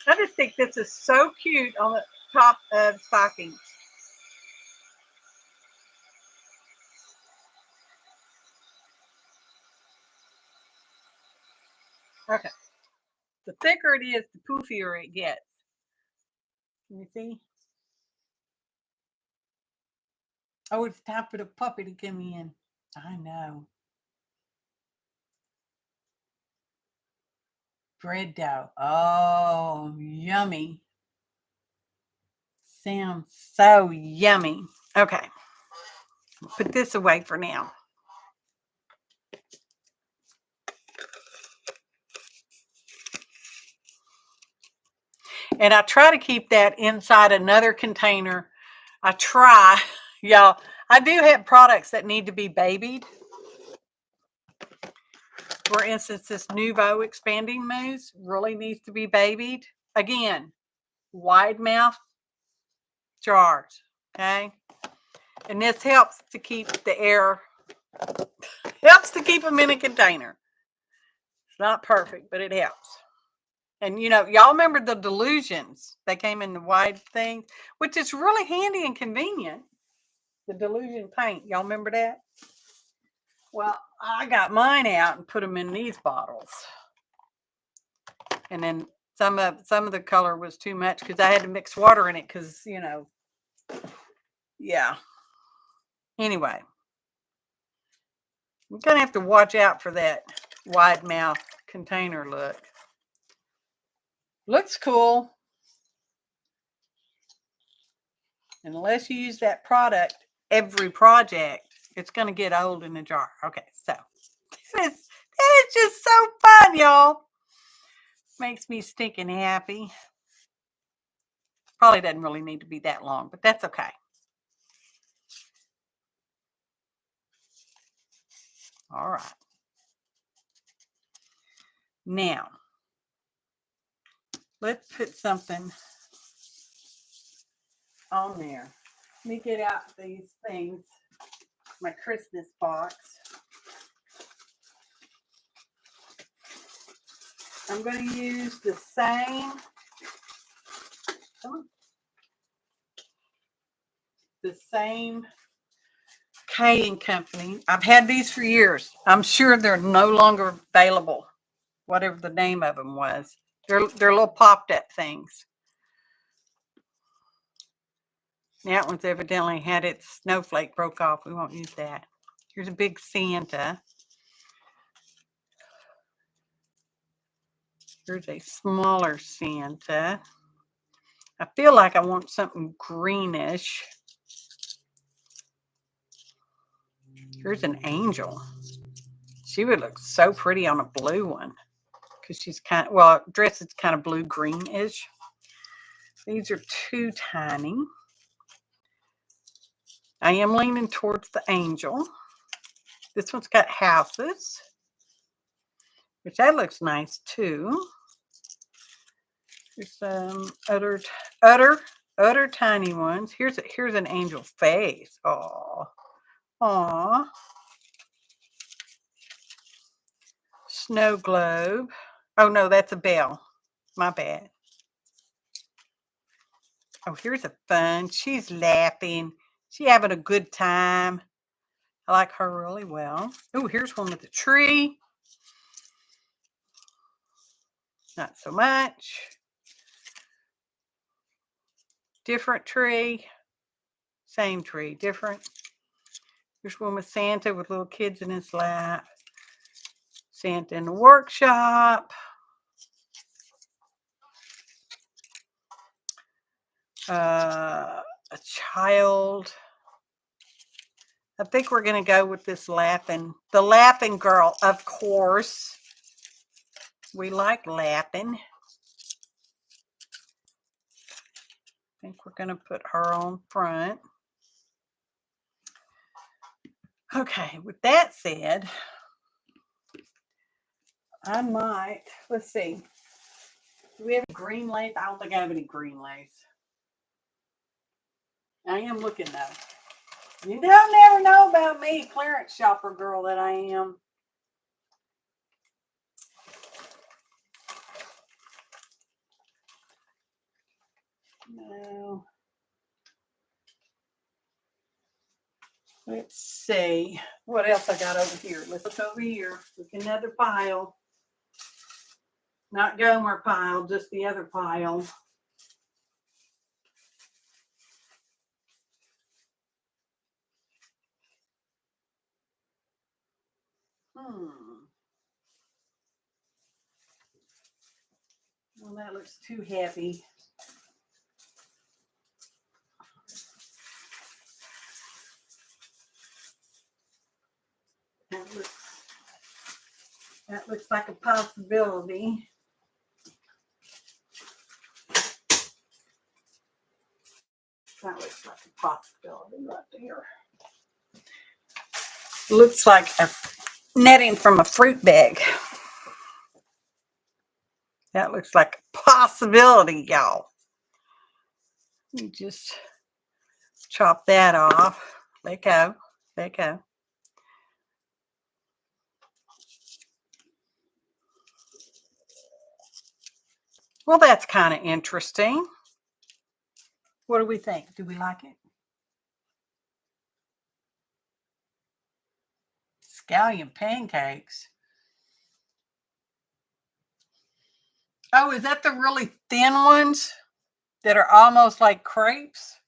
I just think this is so cute on the top of stockings. Okay. The thicker it is, the poofier it gets. Can you see? Oh, it's time for the puppy to come in. I know. Bread dough. Oh, yummy. Sounds so yummy. Okay. Put this away for now. And I try to keep that inside another container. I try, y'all. I do have products that need to be babied. For instance, this Nuvo expanding mousse really needs to be babied. Again, wide mouth jars, okay? And this helps to keep the air, helps to keep them in a container. It's not perfect, but it helps. And you know, y'all remember the Delusions? They came in the wide thing, which is really handy and convenient. The Delusion paint, y'all remember that? Well, I got mine out and put them in these bottles. And then some of the color was too much because I had to mix water in it because, you know, yeah. Anyway, I'm going to have to watch out for that wide mouth container look. Looks cool. Unless you use that product every project, it's going to get old in the jar. Okay, so this is just so fun, y'all. Makes me stinking happy. Probably doesn't really need to be that long, but that's okay. All right. Now, let's put something on there. Let me get out these things, my Christmas box. I'm going to use the same, K & Company. I've had these for years. I'm sure they're no longer available, whatever the name of them was. They're little popped up things. That one's evidently had its snowflake broke off. We won't use that. Here's a big Santa. Here's a smaller Santa. I feel like I want something greenish. Here's an angel. She would look so pretty on a blue one because she's kind of, well, dress is kind of blue greenish. These are too tiny. I am leaning towards the angel. This one's got houses, which that looks nice too. There's some other tiny ones. Here's an angel face. Oh, aw. Snow globe. Oh no, that's a bell. My bad. Oh, here's a fun. She's laughing. She's having a good time. I like her really well. Oh, here's one with a tree. Not so much. Different tree. Same tree, different. Here's one with Santa with little kids in his lap. Santa in the workshop. A child. I think we're going to go with this the laughing girl, of course. We like laughing. I think we're going to put her on front. Okay, with that said, I might, let's see. Do we have green lace? I don't think I have any green lace. I am looking though. You don't never know about me, clearance shopper girl that I am. No. Let's see. What else I got over here? Let's look over here. Look another pile. Not Gomer pile, just the other pile. Well, that looks too heavy. That looks like a possibility. That looks like a possibility right there. Looks like a netting from a fruit bag. That looks like a possibility, y'all. You just chop that off. Let go. Let go. Well, that's kind of interesting. What do we think? Do we like it? Scallion pancakes. Oh, is that the really thin ones that are almost like crepes?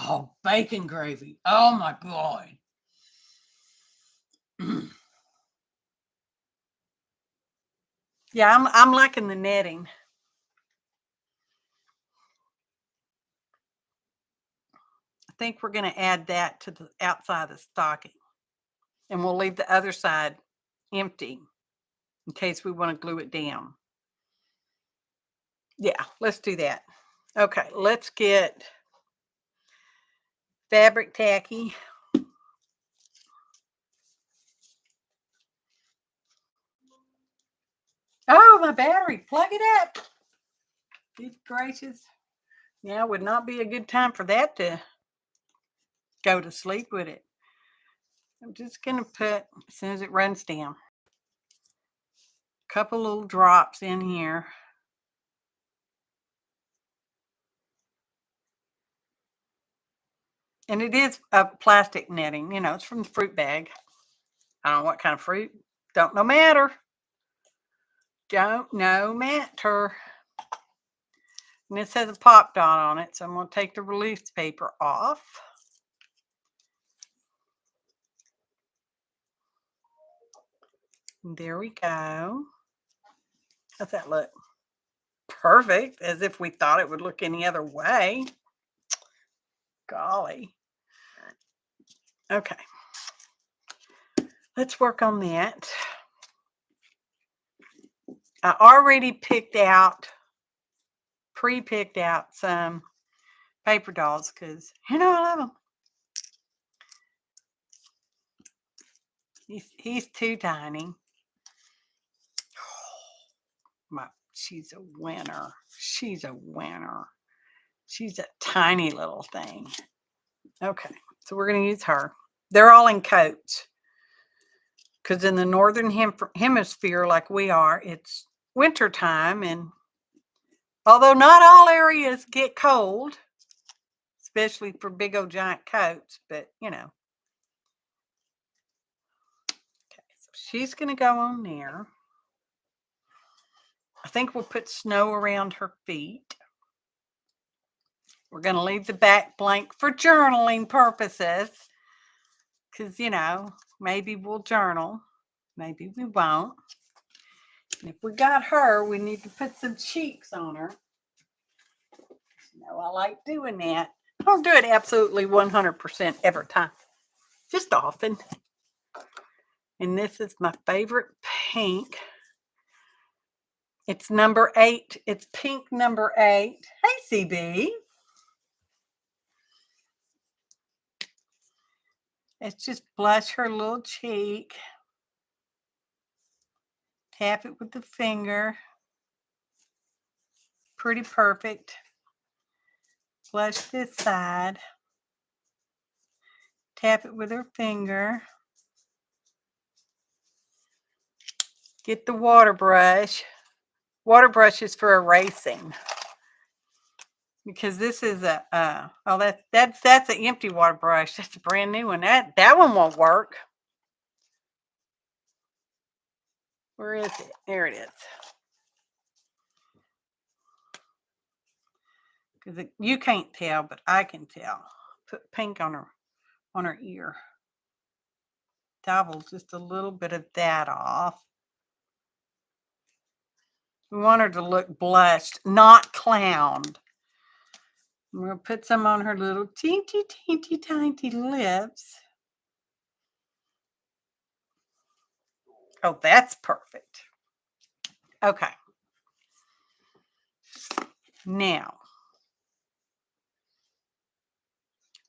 Oh, bacon gravy. Oh my God. Yeah, I'm liking the netting. I think we're going to add that to the outside of the stocking. And we'll leave the other side empty in case we want to glue it down. Yeah, let's do that. Okay, let's get fabric tacky. Oh, my battery. Plug it up. Good gracious. Yeah, would not be a good time for that to go to sleep, would it? I'm just going to put, as soon as it runs down, a couple little drops in here. And it is a plastic netting. You know, it's from the fruit bag. I don't know what kind of fruit. Don't no matter. Don't no matter. And this has a pop dot on it, so I'm going to take the release paper off. And there we go. How's that look? Perfect, as if we thought it would look any other way. Golly. Okay. Let's work on that. I already pre-picked out some paper dolls because, you know, I love them. He's too tiny. She's a winner. She's a winner. She's a tiny little thing. Okay, so we're going to use her. They're all in coats because in the northern hemisphere, like we are, it's winter time, and although not all areas get cold, especially for big old giant coats, but you know. Okay, so she's going to go on there. I think we'll put snow around her feet. We're going to leave the back blank for journaling purposes because, you know, maybe we'll journal. Maybe we won't. And if we got her, we need to put some cheeks on her. You know, I like doing that. I don't do it absolutely 100% every time. Just often. And this is my favorite pink. It's number 8. It's pink number 8. Hey, CB. Let's just blush her little cheek. Tap it with the finger. Pretty perfect. Blush this side. Tap it with her finger. Get the water brush. Water brush is for erasing. Because this is a oh that's an empty water brush. That's a brand new one. That one won't work. Where is it? There it is. Because you can't tell, but I can tell. Put pink on her ear. Dabble just a little bit of that off. We want her to look blushed, not clowned. I'm going to put some on her little teeny, teeny, tiny lips. Oh, that's perfect. Okay. Now,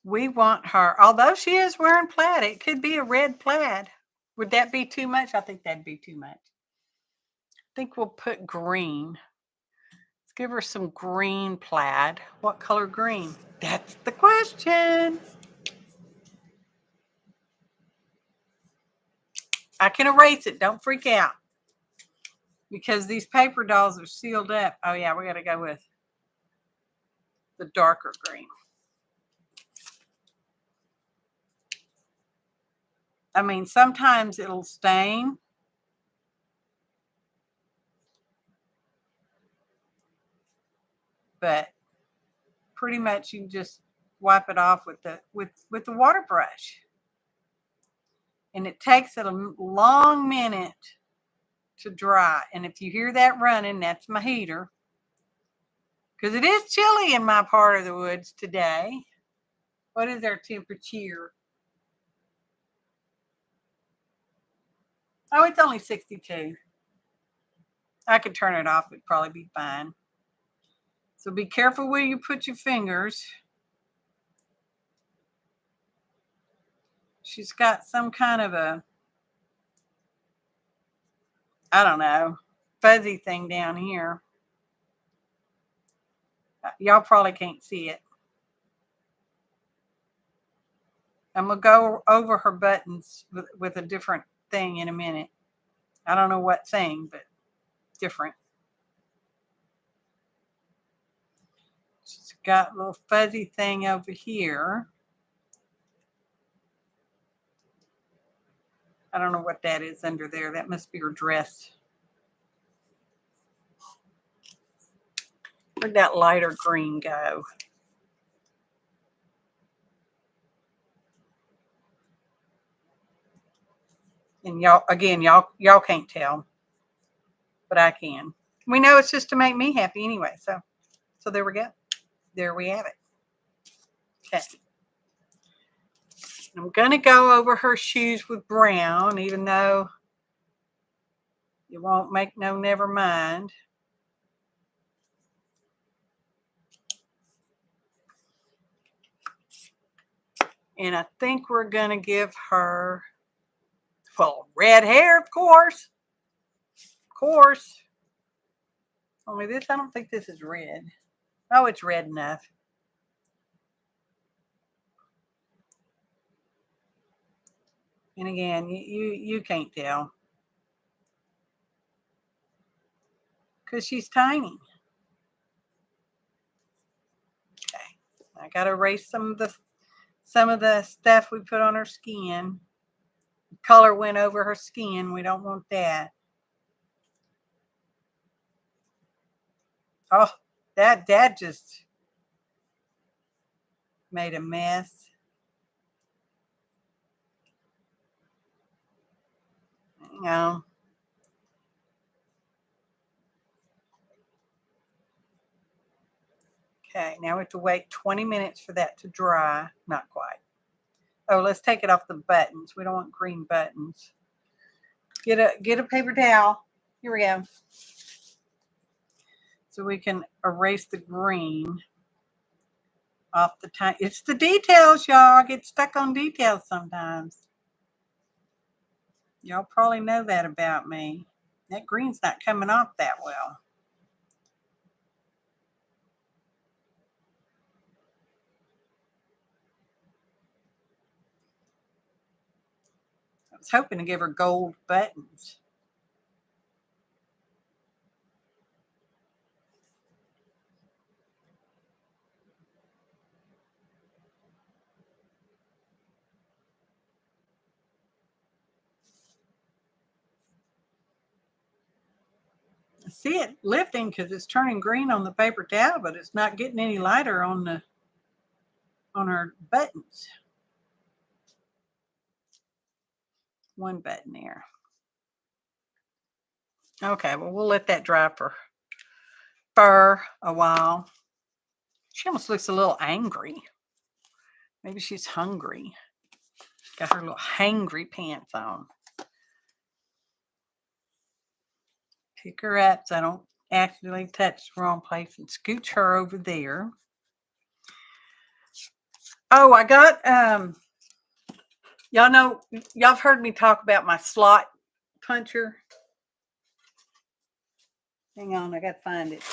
we want her, although she is wearing plaid, it could be a red plaid. Would that be too much? I think that'd be too much. I think we'll put green. Let's give her some green plaid. What color green? That's the question. I can erase it. Don't freak out. Because these paper dolls are sealed up. Oh, yeah, we got to go with the darker green. I mean, sometimes it'll stain. But pretty much you can just wipe it off with the water brush. And it takes it a long minute to dry. And if you hear that running, that's my heater. Because it is chilly in my part of the woods today. What is our temperature? Oh, it's only 62. I could turn it off. It'd probably be fine. So be careful where you put your fingers. She's got some kind of a, I don't know, fuzzy thing down here. Y'all probably can't see it. I'm going to go over her buttons with a different thing in a minute. I don't know what thing, but different. She's got a little fuzzy thing over here. I don't know what that is under there. That must be her dress. Where'd that lighter green go? And y'all can't tell, but I can. We know it's just to make me happy anyway. So there we go. There we have it. Okay. I'm going to go over her shoes with brown, even though it won't make no never mind. And I think we're going to give her, well, red hair, of course. Of course. Only this, I don't think this is red. Oh, it's red enough. And again, you can't tell. Because she's tiny. Okay. I got to erase some of the stuff we put on her skin. The color went over her skin. We don't want that. Oh, that just made a mess. Hang on. Okay, now we have to wait 20 minutes for that to dry. Not quite. Oh, let's take it off the buttons. We don't want green buttons. Get a paper towel. Here we go. So we can erase the green off the time. It's the details, y'all. I get stuck on details sometimes. Y'all probably know that about me. That green's not coming off that well. I was hoping to give her gold buttons. I see it lifting because it's turning green on the paper towel, but it's not getting any lighter on her buttons. One button there. Okay, well, we'll let that dry for a while. She almost looks a little angry. Maybe she's hungry. Got her little hangry pants on. Pick her up so I don't accidentally touch the wrong place and scooch her over there. Oh, I got, y'all know, y'all have heard me talk about my slot puncher. Hang on, I got to find it.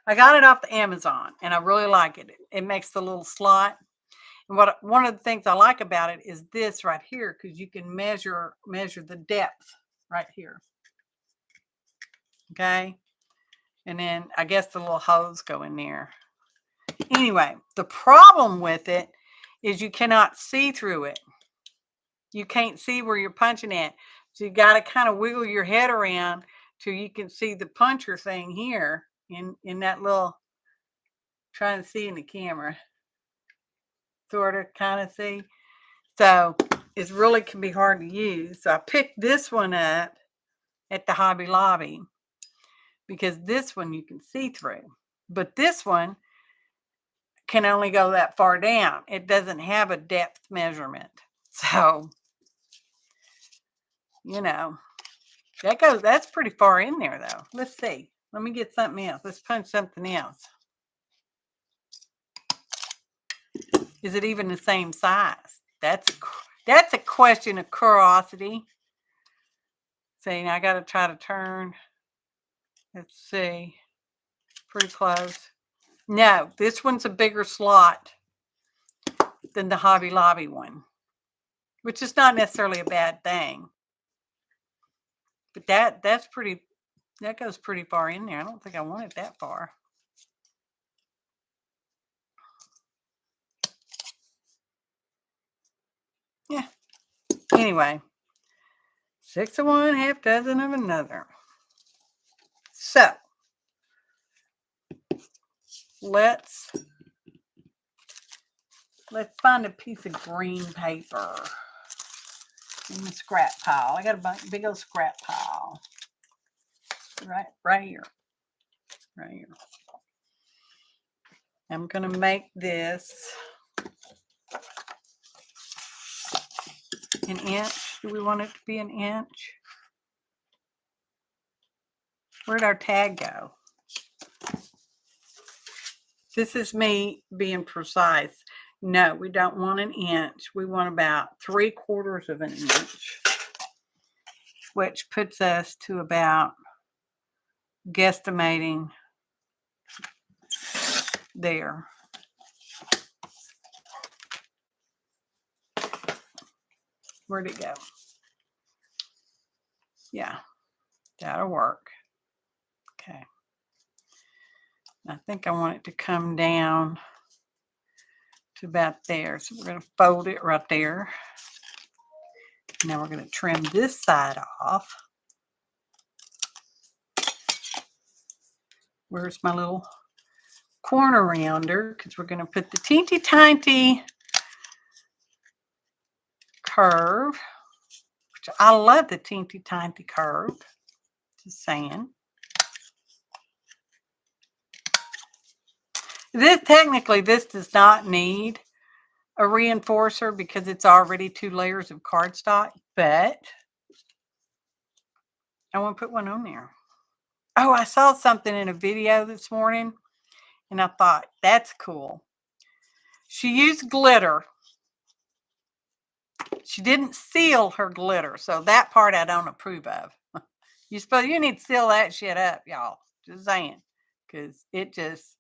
I got it off the Amazon, and I really like it. It makes the little slot. And one of the things I like about it is this right here, because you can measure the depth right here. Okay, and then I guess the little hose go in there. Anyway, the problem with it is you cannot see through it. You can't see where you're punching at. So you got to kind of wiggle your head around till you can see the puncher thing here in that little, trying to see in the camera. Sort of kind of see. So it really can be hard to use. So I picked this one up at the Hobby Lobby because this one you can see through. But this one can only go that far down. It doesn't have a depth measurement. So, you know, that's pretty far in there though. Let's see. Let me get something else. Let's punch something else. Is it even the same size? That's a question of curiosity. See, now I got to try to turn. Let's see. Pretty close. No, this one's a bigger slot than the Hobby Lobby one, which is not necessarily a bad thing. But that goes pretty far in there. I don't think I want it that far. Yeah. Anyway, 6 of one, half dozen of another. So let's find a piece of green paper in the scrap pile. I got a big old scrap pile. Right here. Right here. I'm going to make this an inch. Do we want it to be an inch? Where'd our tag go? This is me being precise. No, we don't want an inch. We want about 3/4 of an inch, which puts us to about, guesstimating, there. Where'd it go? Yeah, that'll work. Okay. I think I want it to come down to about there. So we're going to fold it right there. Now we're going to trim this side off. Where's my little corner rounder? Because we're going to put the teensy tiny curve, which I love the teensy tiny curve. Just saying. This does not need a reinforcer because it's already 2 layers of cardstock, but I want to put one on there. Oh, I saw something in a video this morning, and I thought, that's cool. She used glitter. She didn't seal her glitter, so that part I don't approve of. You need to seal that shit up, y'all. Just saying, because it just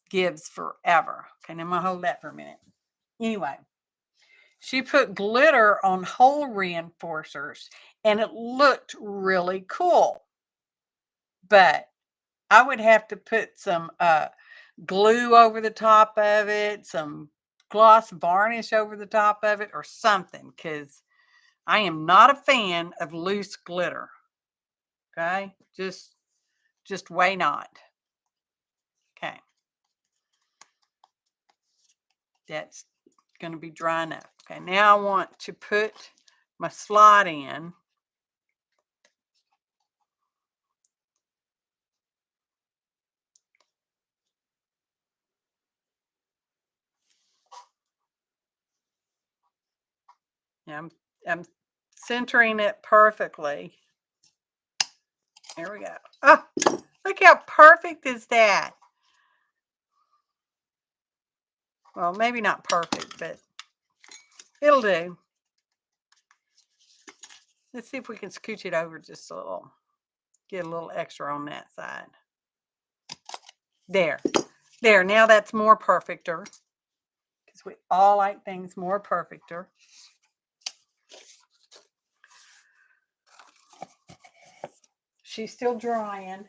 gives forever. Okay, now I'm gonna hold that for a minute. Anyway, she put glitter on hole reinforcers, and it looked really cool. But I would have to put some glue over the top of it, some gloss varnish over the top of it, or something, because I am not a fan of loose glitter. Okay, just way not. Okay, that's going to be dry enough. Okay, now I want to put my slot in. Yeah, I'm centering it perfectly. There we go. Oh, look how perfect is that. Well, maybe not perfect, but it'll do. Let's see if we can scooch it over just a little. Get a little extra on that side. There. There. Now that's more perfecter. Because we all like things more perfecter. She's still drying.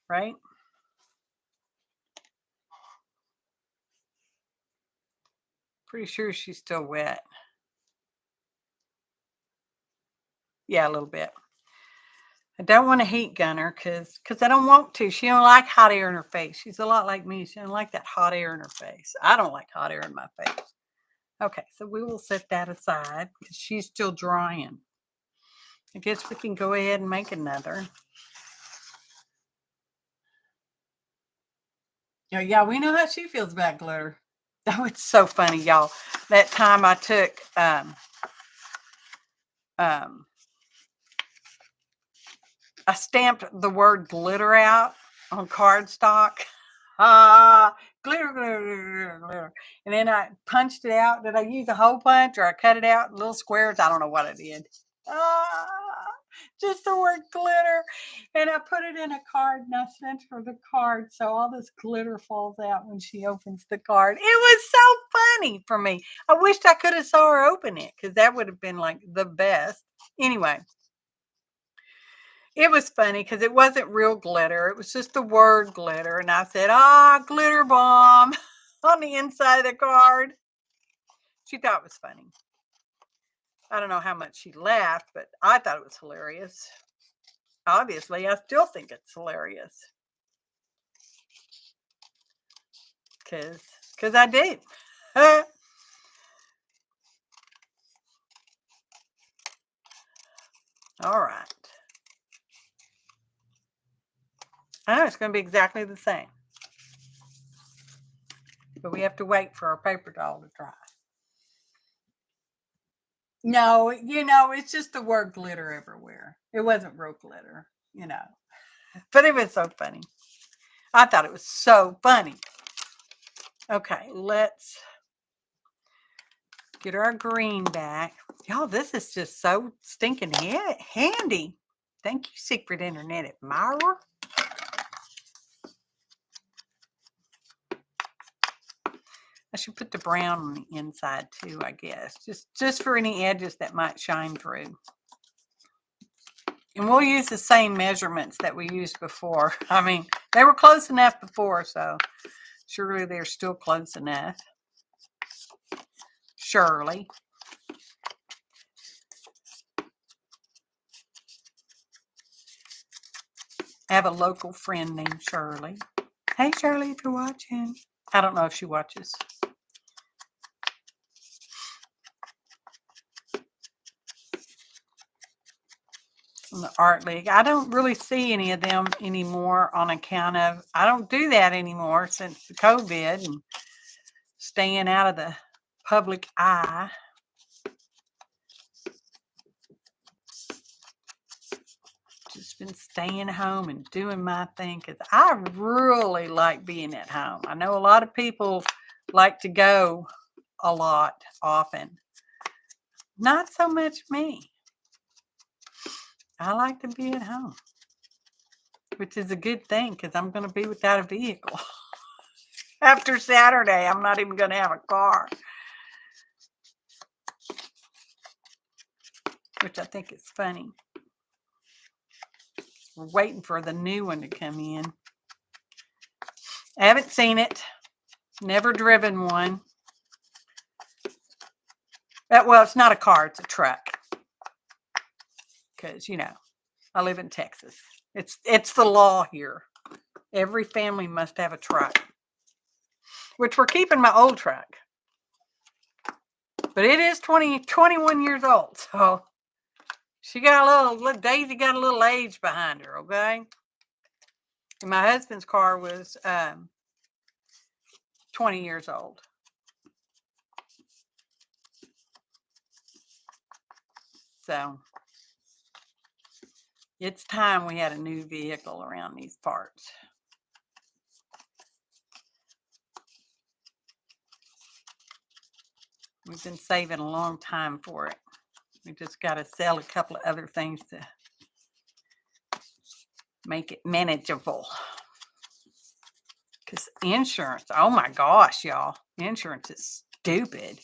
Right? Pretty sure she's still wet. Yeah, a little bit. I don't want to heat gun her because I don't want to. She don't like hot air in her face. She's a lot like me. She don't like that hot air in her face. I don't like hot air in my face. Okay, so we will set that aside because she's still drying. I guess we can go ahead and make another. Yeah, we know how she feels about glitter. Oh, it's so funny, y'all. That time I took I stamped the word glitter out on cardstock. Glitter, glitter, glitter, glitter. And then I punched it out. Did I use a hole punch or I cut it out in little squares? I don't know what I did. Just the word glitter. And I put it in a card and I sent her the card. So all this glitter falls out when she opens the card. It was so funny for me. I wished I could have saw her open it because that would have been like the best. Anyway. It was funny because it wasn't real glitter. It was just the word glitter. And I said, glitter bomb on the inside of the card. She thought it was funny. I don't know how much she laughed, but I thought it was hilarious. Obviously, I still think it's hilarious. Because I do. All right. I know it's going to be exactly the same. But we have to wait for our paper doll to dry. No, it's just the word glitter everywhere. It wasn't real glitter, But it was so funny. I thought it was so funny. Okay, let's get our green back. Y'all, this is just so stinking handy. Thank you, Secret Internet Admirer. I should put the brown on the inside too, I guess. Just for any edges that might shine through. And we'll use the same measurements that we used before. I mean, they were close enough before, so surely they're still close enough. Surely. I have a local friend named Shirley. Hey, Shirley, if you're watching. I don't know if she watches. From the Art League. I don't really see any of them anymore on account of, I don't do that anymore since the COVID and staying out of the public eye. been staying home and doing my thing because I really like being at home. I know a lot of people like to go a lot often. Not so much me. I like to be at home, which is a good thing because I'm going to be without a vehicle. After Saturday, I'm not even going to have a car, which I think is funny. We're waiting for the new one to come in. I haven't seen it. Never driven one. Well, it's not a car, it's a truck. Because, I live in Texas. It's the law here. Every family must have a truck. Which we're keeping my old truck. But it is 21 years old. So she got Daisy got a little age behind her, okay? And my husband's car was 20 years old. So it's time we had a new vehicle around these parts. We've been saving a long time for it. We just got to sell a couple of other things to make it manageable. Because insurance, oh my gosh, y'all. Insurance is stupid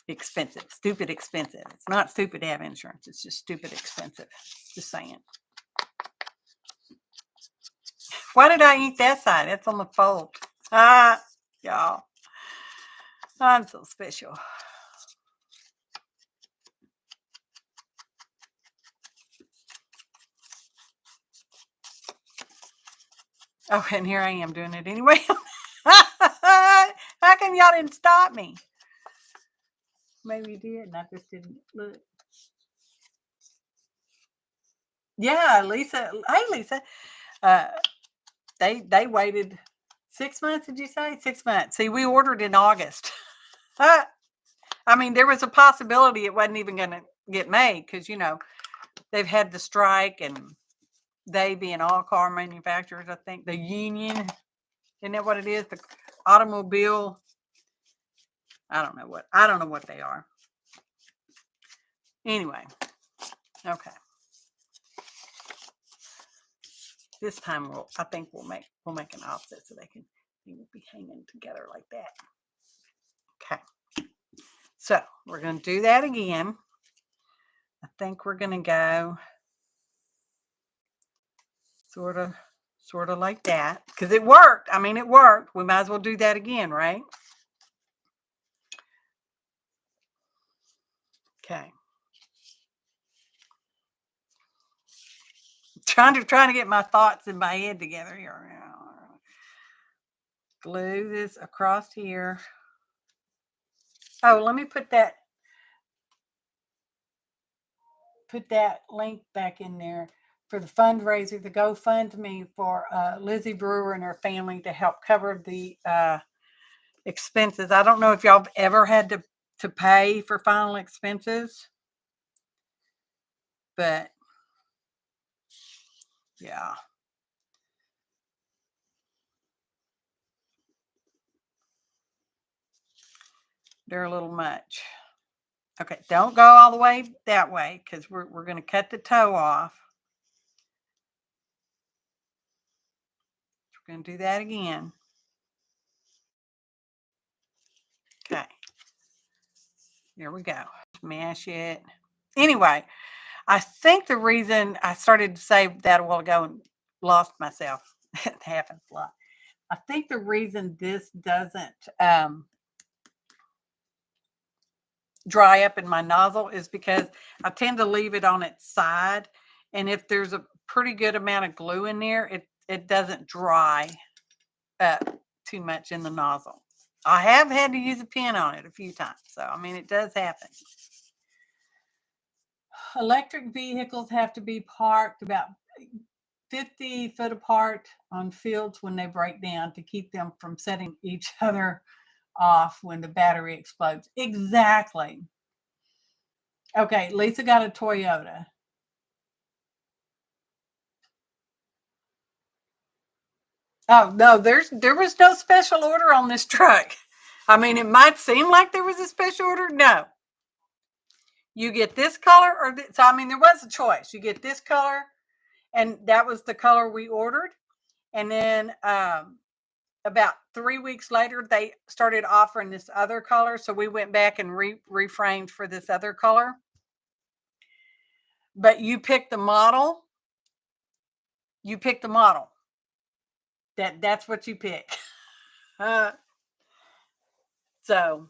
expensive. Stupid expensive. It's not stupid to have insurance. It's just stupid expensive. Just saying. Why did I eat that side? That's on the fold. Y'all. I'm so special. Oh, and here I am doing it anyway. How come y'all didn't stop me? Maybe you did, and I just didn't look. Yeah, Lisa. Hey, Lisa. They waited 6 months. Did you say 6 months? See, we ordered in August. I mean, there was a possibility it wasn't even going to get made because they've had the strike, and they being all car manufacturers, I think the union, isn't that what it is? The automobile. I don't know what they are. Anyway, okay. This time I think we'll make an offset so they will be hanging together like that. Okay. So we're going to do that again. I think we're going to go sort of like that because it worked. I mean, it worked. We might as well do that again, right? Okay. Trying to get my thoughts in my head together here. Glue this across here. Oh, let me put that link back in there for the fundraiser, the GoFundMe for Lizzie Brewer and her family to help cover the expenses. I don't know if y'all have ever had to pay for final expenses, but yeah. They're a little much. Okay, don't go all the way that way because we're going to cut the toe off. We're going to do that again. Okay. There we go. Smash it. Anyway, I think the reason I started to say that a while ago and lost myself, it happens a lot. I think the reason this doesn't dry up in my nozzle is because I tend to leave it on its side. And if there's a pretty good amount of glue in there, it doesn't dry up too much in the nozzle. I have had to use a pin on it a few times. So, I mean, it does happen. Electric vehicles have to be parked about 50 foot apart on fields when they break down to keep them from setting each other off when the battery explodes. Exactly. Okay, Lisa got a Toyota. Oh, no, there was no special order on this truck. I mean, it might seem like there was a special order. No. You get this color or this. So, I mean, there was a choice. You get this color, and that was the color we ordered. And then about 3 weeks later, they started offering this other color. So we went back and reframed for this other color. But you pick the model. You pick the model. That's what you pick. So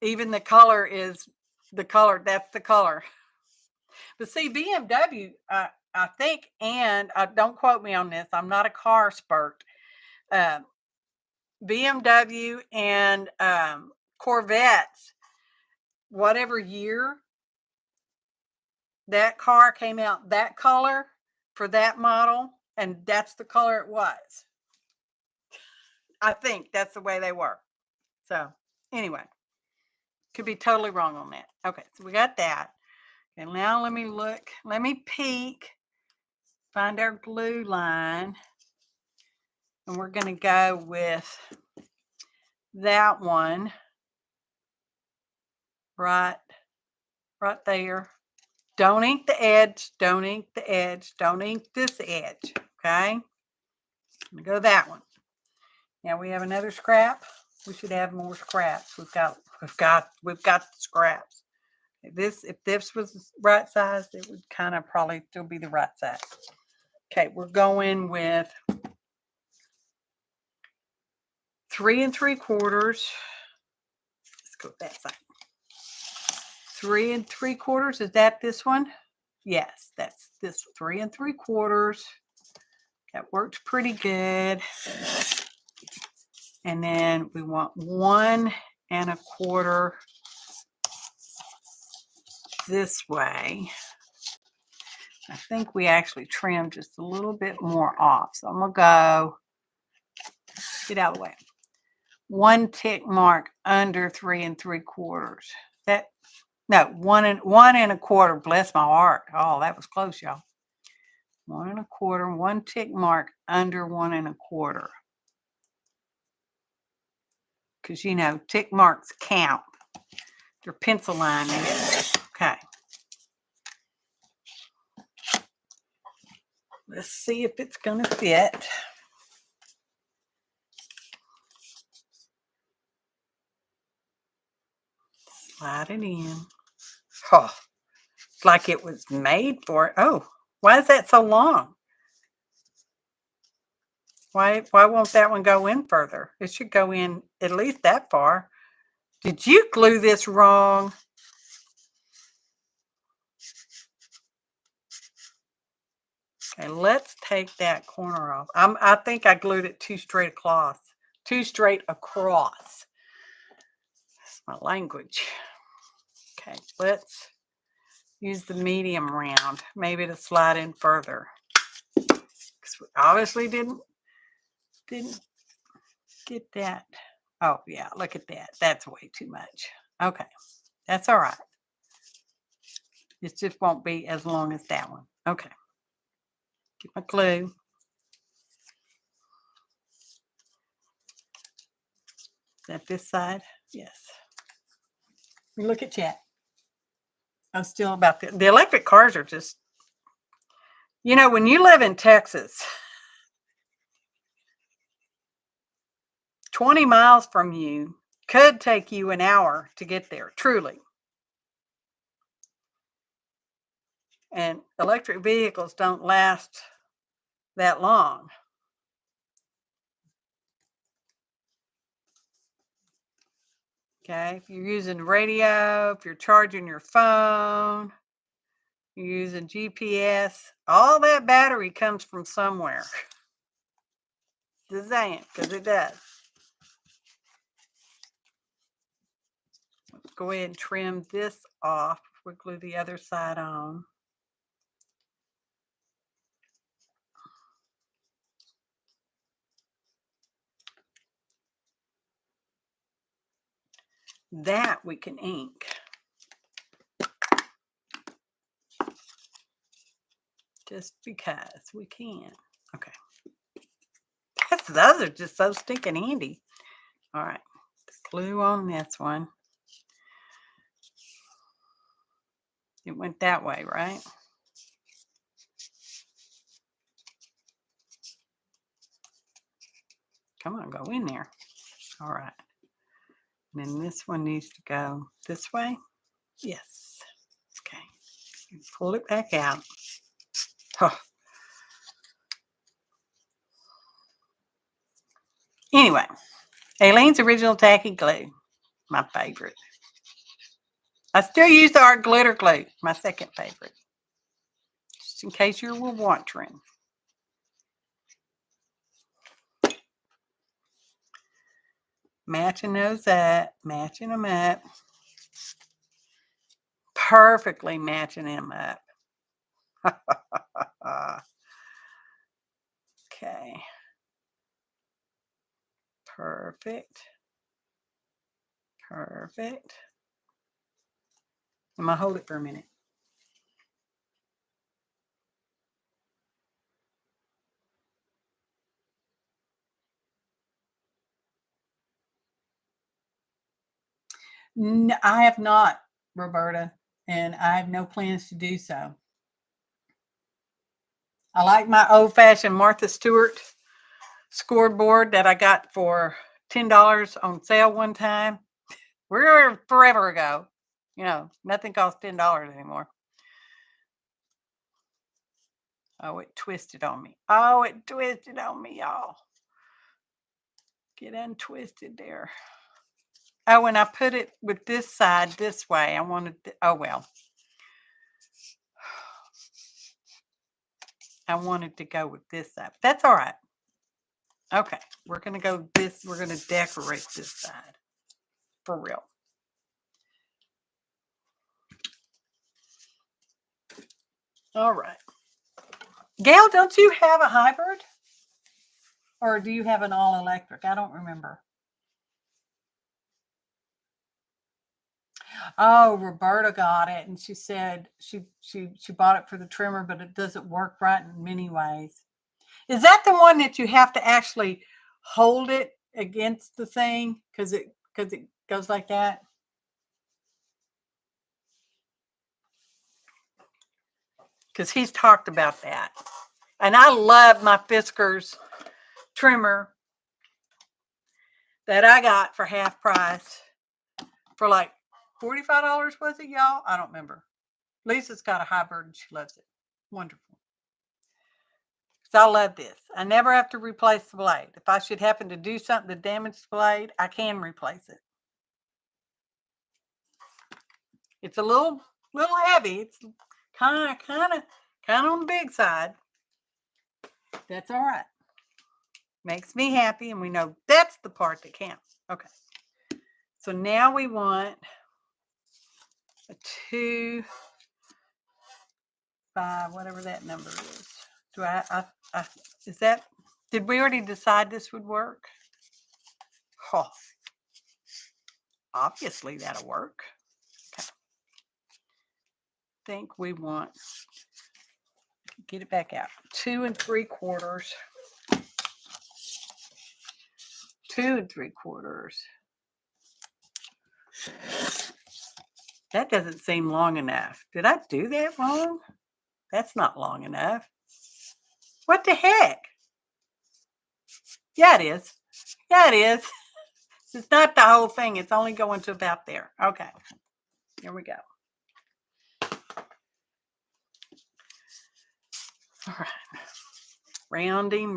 even the color is the color. That's the color. But see, BMW, I think, and don't quote me on this. I'm not a car expert. BMW and Corvettes, whatever year that car came out, that color for that model, and that's the color it was. I think that's the way they were. So anyway, could be totally wrong on that. Okay, so we got that. And now let me look. Let me peek. Find our glue line. And we're going to go with that one right there. Don't ink the edge. Don't ink the edge. Don't ink this edge. Okay. I'm going to go that one. Now we have another scrap. We should have more scraps. We've got the scraps. If this was the right size, it would kind of probably still be the right size. Okay, we're going with 3 3/4. Let's go that side. 3 3/4. Is that this one? Yes, that's this 3 3/4. That works pretty good. And then we want 1 1/4 this way. I think we actually trimmed just a little bit more off. So I'm going to go, get out of the way. 1 tick mark under 3 3/4. That, no, 1 1/4. Bless my heart. Oh, that was close, y'all. 1 1/4, 1 tick mark under 1 1/4. Because, you know, tick marks count. They're pencil line. Okay. Let's see if it's going to fit. Slide it in. Oh, it's like it was made for it. Oh, why is that so long? Why won't that one go in further? It should go in at least that far. Did you glue this wrong? Okay, let's take that corner off. I think I glued it too straight across. That's my language. Okay, let's use the medium round, maybe to slide in further. Because we obviously didn't get that. Oh yeah, look at that. That's way too much. Okay, that's all right. It just won't be as long as that one. Okay. Get my glue. Is that this side? Yes. Look at chat. I'm still about the electric cars are just, you know, when you live in Texas, 20 miles from you could take you an hour to get there, truly. And electric vehicles don't last that long. Okay, if you're using radio, if you're charging your phone, you're using GPS, all that battery comes from somewhere. Just saying, because it does. Let's go ahead and trim this off. We'll glue the other side on. That we can ink. Just because we can. Okay. Those are just so stinking handy. All right, glue on this one. It went that way, right? Come on, go in there. All right. And then this one needs to go this way. Yes. Okay. Pull it back out. Oh. Anyway, Aileen's Original Tacky Glue, my favorite. I still use the Art Glitter Glue, my second favorite. Just in case you were wondering. Matching those up, matching them up. Perfectly matching them up. Okay. Perfect. Perfect. I'm going to hold it for a minute. No, I have not, Roberta, and I have no plans to do so. I like my old-fashioned Martha Stewart scoreboard that I got for $10 on sale one time. We're forever ago. You know, nothing costs $10 anymore. Oh, it twisted on me. Oh, it twisted on me, y'all. Get untwisted there. Oh, and I put it with this side this way. I wanted to, oh, well. I wanted to go with this side. That's all right. Okay, we're going to go this. We're going to decorate this side. For real. All right. Gail, don't you have a hybrid? Or do you have an all electric? I don't remember. Oh, Roberta got it, and she said she bought it for the trimmer, but it doesn't work right in many ways. Is that the one that you have to actually hold it against the thing because it goes like that? Because he's talked about that, and I love my Fiskars trimmer that I got for half price for like $45, was it, y'all? I don't remember. Lisa's got a hybrid and she loves it. Wonderful. So I love this. I never have to replace the blade. If I should happen to do something to damage the blade, I can replace it. It's a little heavy. It's kind of on the big side. That's all right. Makes me happy, and we know that's the part that counts. Okay. So now we want a 2, 5, whatever that number is. Do is that, did we already decide this would work? Oh, obviously that'll work. Okay. I think we want, get it back out, 2 3/4. 2 3/4. That doesn't seem long enough. Did I do that wrong? That's not long enough. What the heck? Yeah, it is. Yeah, it is. It's not the whole thing. It's only going to about there. Okay. Here we go. All right. Rounding.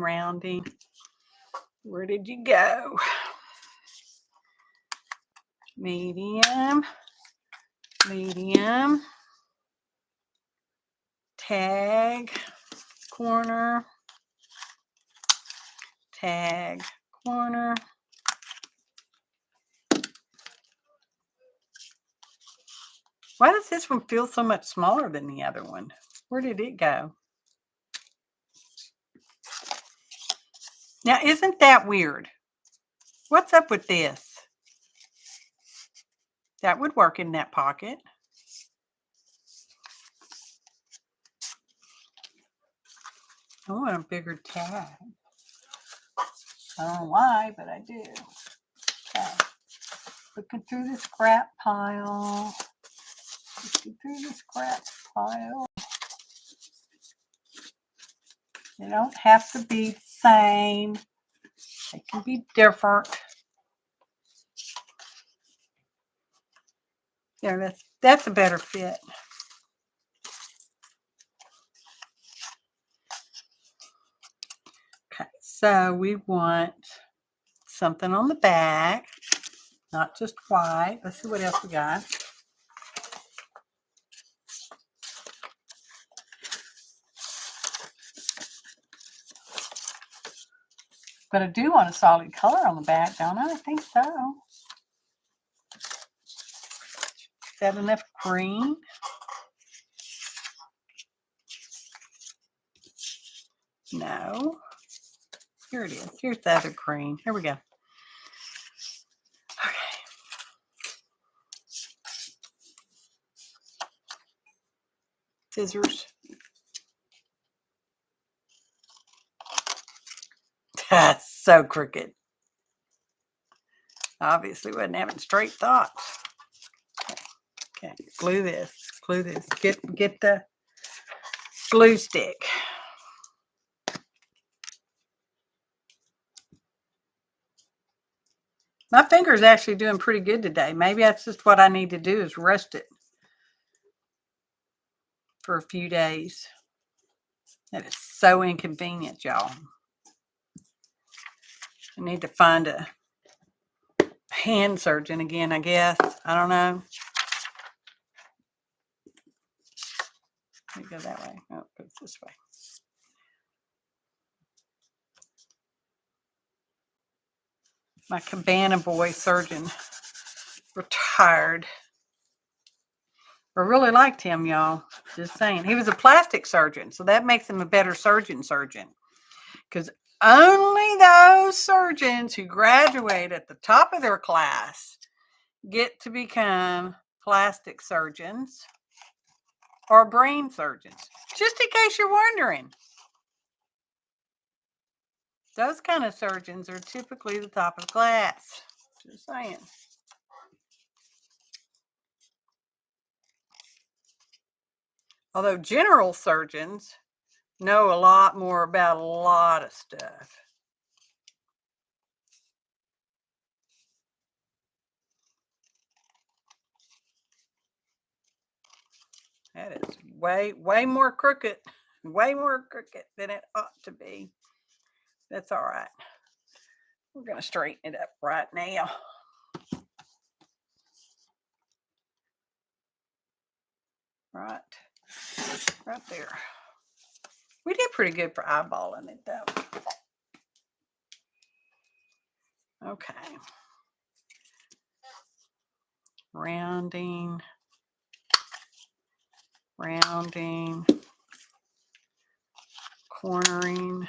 Where did you go? Medium. Tag. Corner. Tag. Corner. Why does this one feel so much smaller than the other one? Where did it go? Now, isn't that weird? What's up with this? That would work in that pocket. I want a bigger tag. I don't know why, but I do. Okay. Looking through the scrap pile. Looking through the scrap pile. They don't have to be the same. They can be different. Yeah, that's a better fit. Okay, so we want something on the back, not just white. Let's see what else we got. But I do want a solid color on the back, don't I? I think so. Is that enough green? No. Here it is. Here's the other green. Here we go. Okay. Scissors. That's so crooked. Obviously wasn't having straight thoughts. Okay. Glue this. Glue this. Get the glue stick. My finger's actually doing pretty good today. Maybe that's just what I need to do is rest it for a few days. That is so inconvenient, y'all. I need to find a hand surgeon again, I guess. I don't know. Let me go that way. Oh, put it this way. My Cabana Boy surgeon retired. I really liked him, y'all. Just saying. He was a plastic surgeon, so that makes him a better surgeon. Because only those surgeons who graduate at the top of their class get to become plastic surgeons or brain surgeons. Just in case you're wondering. Those kind of surgeons are typically the top of the class. Just saying. Although general surgeons know a lot more about a lot of stuff. That is way more crooked. Way more crooked than it ought to be. That's all right. We're going to straighten it up right now. Right there. We did pretty good for eyeballing it, though. Okay. Rounding. Cornering.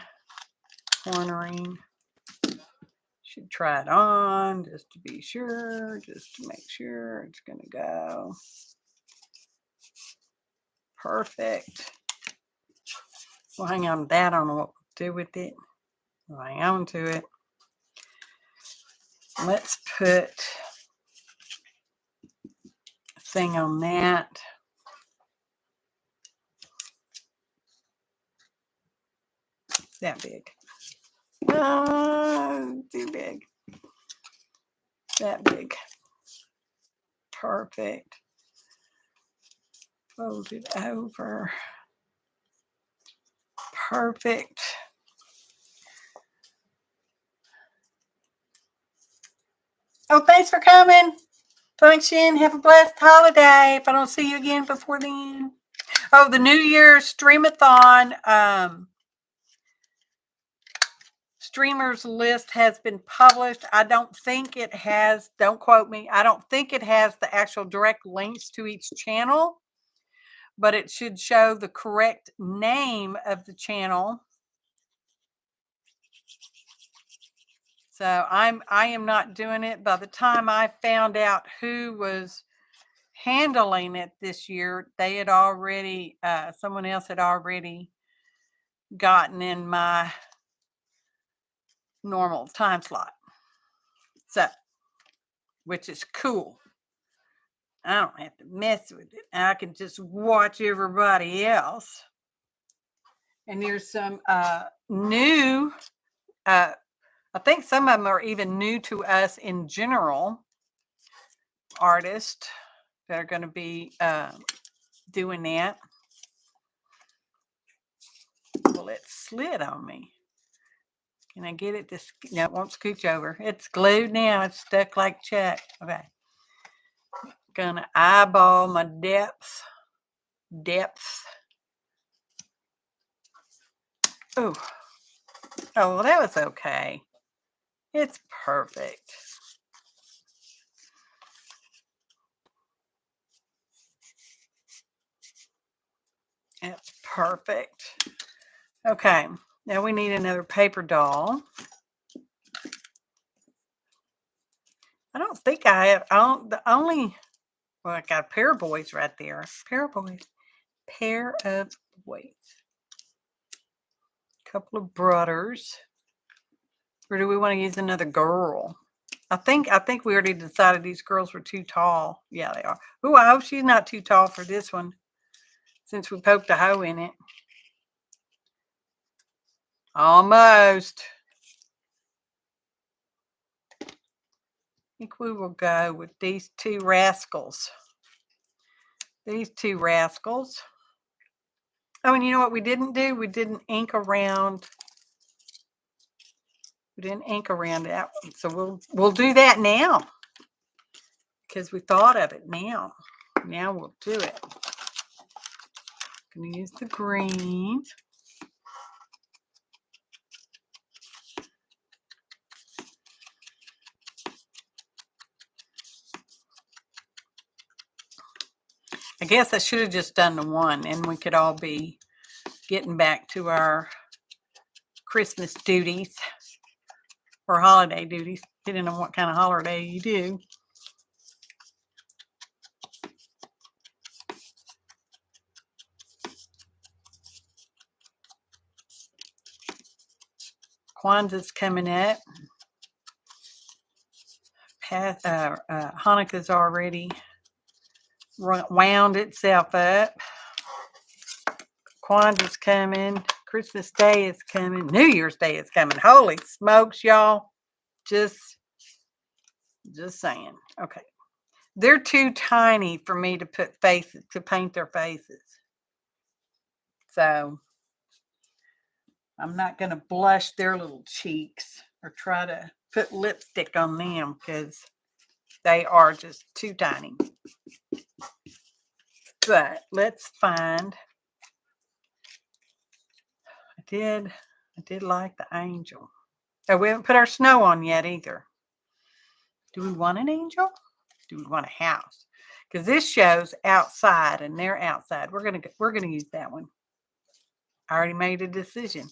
Should try it on just to be sure, just to make sure it's going to go. Perfect. We'll hang on to that. I don't know what we'll do with it. We'll hang on to it. Let's put a thing on that. That big. Oh, too big. That big. Perfect. Fold it over. Perfect. Oh, thanks for coming. Function. Have a blessed holiday. If I don't see you again before then. Oh, the New Year's Streamathon streamers list has been published. I don't think it has, don't quote me, I don't think it has the actual direct links to each channel, but it should show the correct name of the channel. So I am not doing it. By the time I found out who was handling it this year, they had already, someone else had already gotten in my normal time slot. So, which is cool. I don't have to mess with it. I can just watch everybody else. And there's some new, I think some of them are even new to us in general, artists that are going to be doing that. Well, it slid on me. Can I get it? No, it won't scooch over. It's glued now. It's stuck like Chuck. Okay. Gonna eyeball my depth. Oh. Oh, well, that was okay. It's perfect. It's perfect. Okay. Now we need another paper doll. I don't think I have. Well, I got a pair of boys right there. Pair of boys. Couple of brothers. Or do we want to use another girl? I think we already decided these girls were too tall. Yeah, they are. Oh, I hope she's not too tall for this one, since we poked a hole in it. Almost. I think we will go with these two rascals. Oh, and you know what we didn't do? We didn't ink around. We didn't ink around that one. So we'll do that now, because we thought of it now. Now we'll do it. I'm going to use the green. I guess I should have just done the one, and we could all be getting back to our Christmas duties or holiday duties, depending on what kind of holiday you do. Kwanzaa's coming up. Hanukkah's already wound itself up. Kwanzaa's coming. Christmas Day is coming. New Year's Day is coming. Holy smokes, y'all. Just saying. Okay. They're too tiny for me to paint their faces. So I'm not going to blush their little cheeks or try to put lipstick on them, because they are just too tiny. But let's find. I did like the angel. Oh, we haven't put our snow on yet either. Do we want an angel? Do we want a house? Because this shows outside and they're outside. We're gonna use that one. I already made a decision.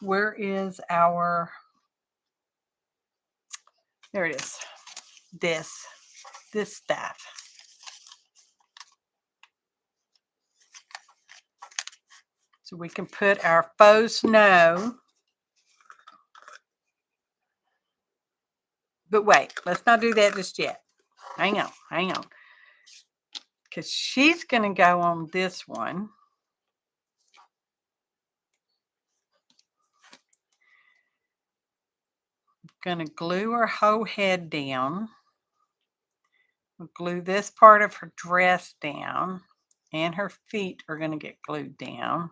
Where is our? There it is. This stuff. So we can put our faux snow. But wait, let's not do that just yet. Hang on. Because she's going to go on this one. I'm going to glue her whole head down. We'll glue this part of her dress down. And her feet are going to get glued down.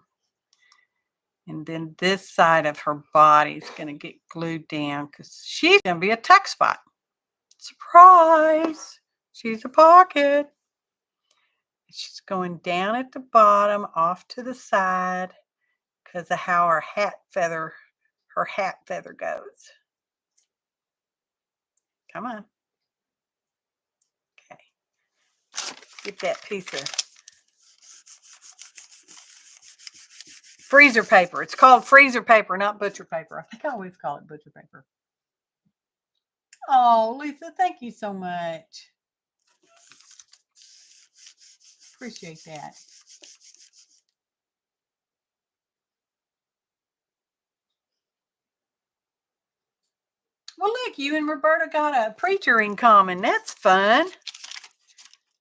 And then this side of her body is going to get glued down, because she's going to be a tuck spot. Surprise! She's a pocket. She's going down at the bottom, off to the side, because of how her hat feather goes. Come on. Okay. Get that piece of freezer paper. It's called freezer paper, not butcher paper. I think I always call it butcher paper. Oh, Lisa, thank you so much. Appreciate that. Well, look, you and Roberta got a preacher in common. That's fun.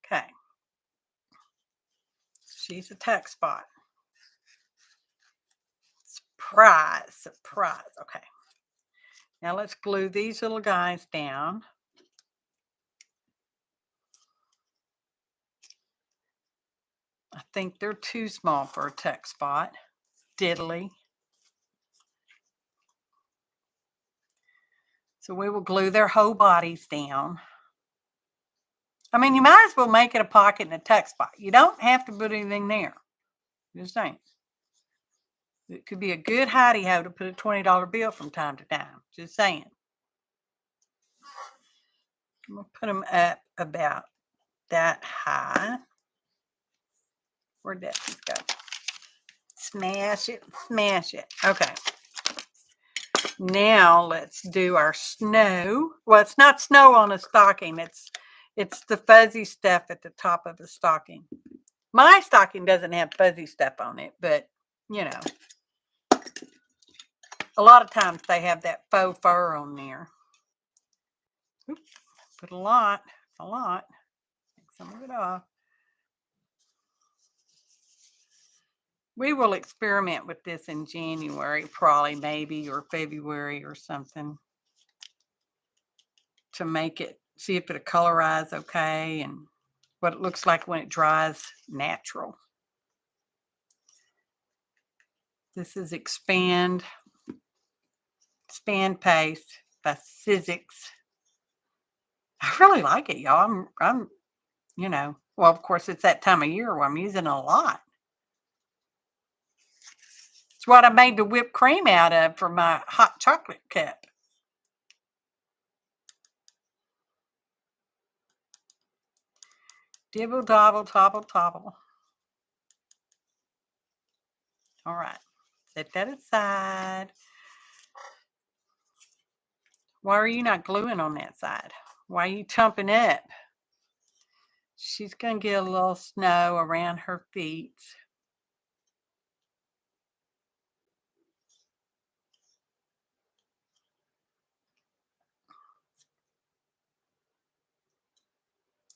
Okay. She's a tuck spot. Surprise, surprise. Okay. Now let's glue these little guys down. I think they're too small for a tuck spot. Diddly. So we will glue their whole bodies down. I mean, you might as well make it a pocket and a tuck spot. You don't have to put anything there. Just saying. It could be a good hidey-ho to put a $20 bill from time to time. Just saying. I'm going to put them up about that high. Where'd that piece go? Smash it, smash it. Okay. Now let's do our snow. Well, it's not snow on a stocking. It's the fuzzy stuff at the top of the stocking. My stocking doesn't have fuzzy stuff on it, but you know, a lot of times they have that faux fur on there. Oops, put a lot. Take some of it off. We will experiment with this in January, probably, maybe, or February or something, to make it, see if it'll colorize okay and what it looks like when it dries natural. This is Expand Paste by Sizzix. I really like it, y'all. I'm, you know, well, of course, it's that time of year where I'm using a lot. It's what I made the whipped cream out of for my hot chocolate cup. Dibble, dobble, tobble, tobble. All right. Set that aside. Why are you not gluing on that side? Why are you tumping up? She's going to get a little snow around her feet.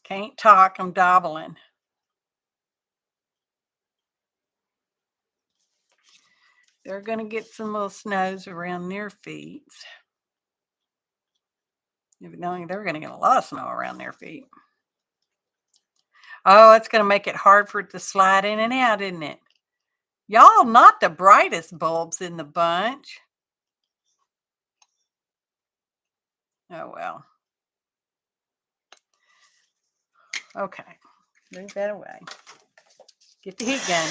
Can't talk, I'm dobbling. They're going to get some little snows around their feet. Evidently, they're going to get a lot of snow around their feet. Oh, it's going to make it hard for it to slide in and out, isn't it? Y'all not the brightest bulbs in the bunch. Oh, well. Okay. Move that away. Get the heat gun.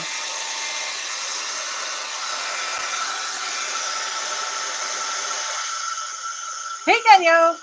Heat gun, yo.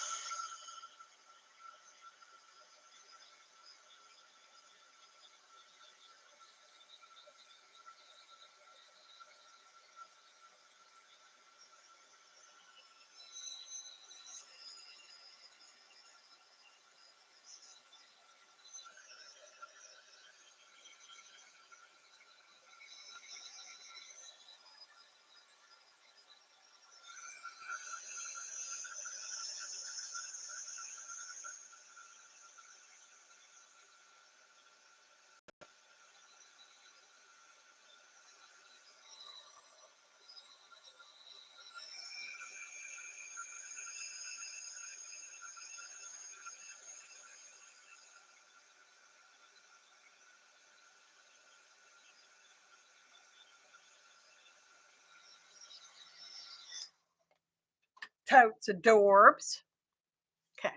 Totes adorbs. Okay.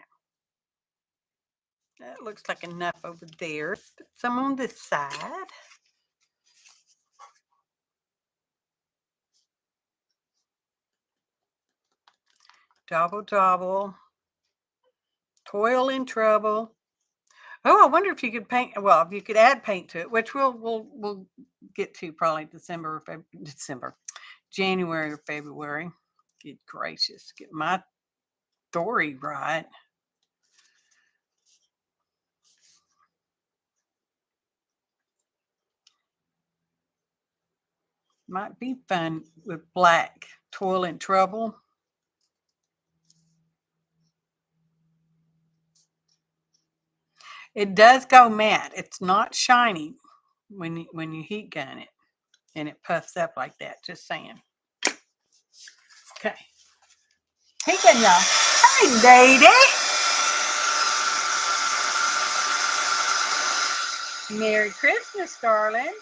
That looks like enough over there. Put some on this side. Double, double. Toil in trouble. Oh, I wonder if you could paint. Well, if you could add paint to it, which we'll get to probably January or February. Good gracious, get my story right. Might be fun with black. Toil in trouble. It does go matte. It's not shiny when you heat gun it and it puffs up like that. Just saying. Okay. Heat gun, y'all. Hey, lady. Merry Christmas, darling.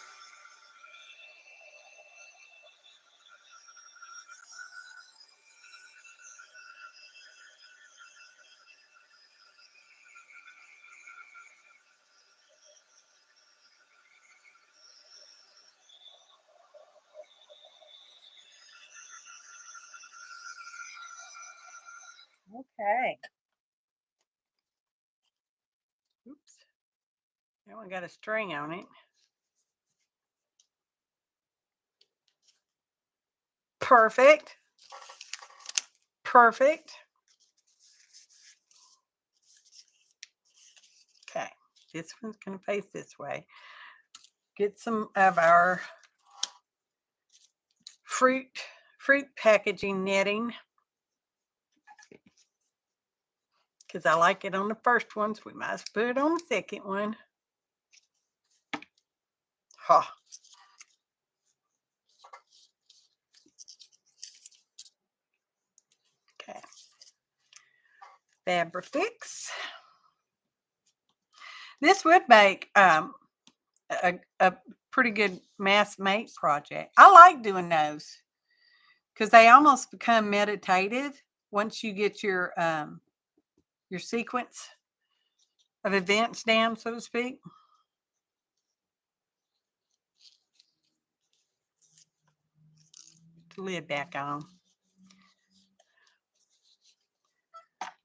Okay. Oops. That one got a string on it. Perfect. Perfect. Okay. This one's going to face this way. Get some of our fruit packaging netting. Because I like it on the first ones. We might put it on the second one. Ha. Okay. Fabrifix. This would make a pretty good mass mate project. I like doing those because they almost become meditative once you get your sequence of events down, so to speak. The lid back on.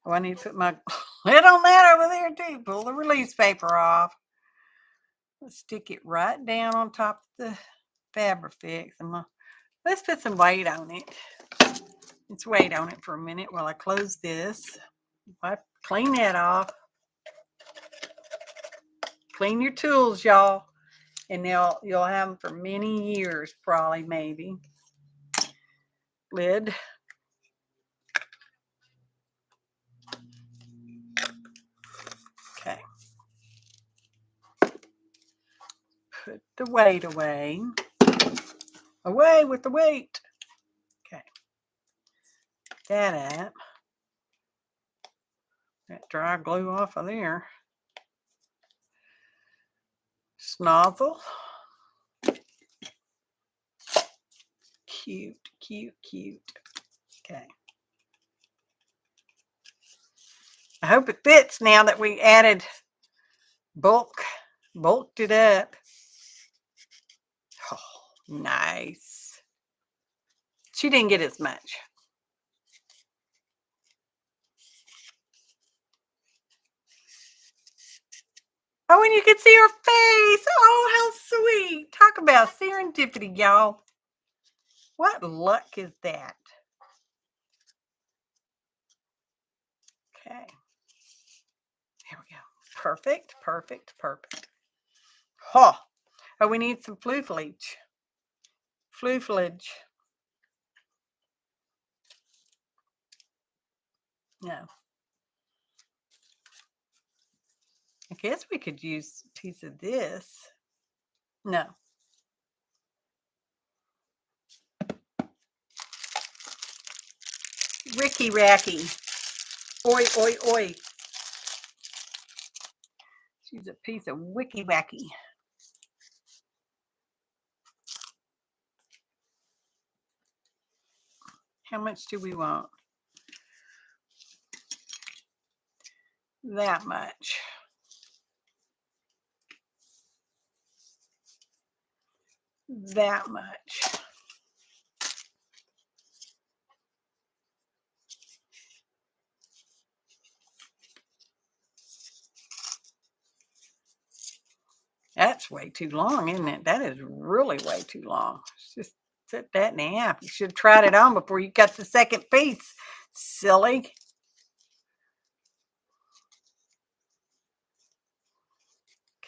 Oh, I need to put my lid on that over there too. Pull the release paper off. Let's stick it right down on top of the Fabrifix. Let's put some weight on it. Let's wait on it for a minute while I close this. Clean that off. Clean your tools, y'all. And you'll have them for many years, probably, maybe. Lid. Okay. Put the weight away. Away with the weight. Okay. That up. That dry glue off of there. Snozzle. Cute, cute, cute. Okay. I hope it fits now that we added bulked it up. Oh, nice. She didn't get as much. Oh, and you can see her face. Oh, how sweet. Talk about serendipity, y'all. What luck is that? Okay. There we go. Perfect, perfect, perfect. Oh, we need some flufflage. Flufflage. No. I guess we could use a piece of this. No. Ricky Racky. Oi, oi, oi. She's a piece of wicky wacky. How much do we want? That much. That much. That's way too long, isn't it? That is really way too long. Just set that in half. You should have tried it on before you got the second piece. Silly.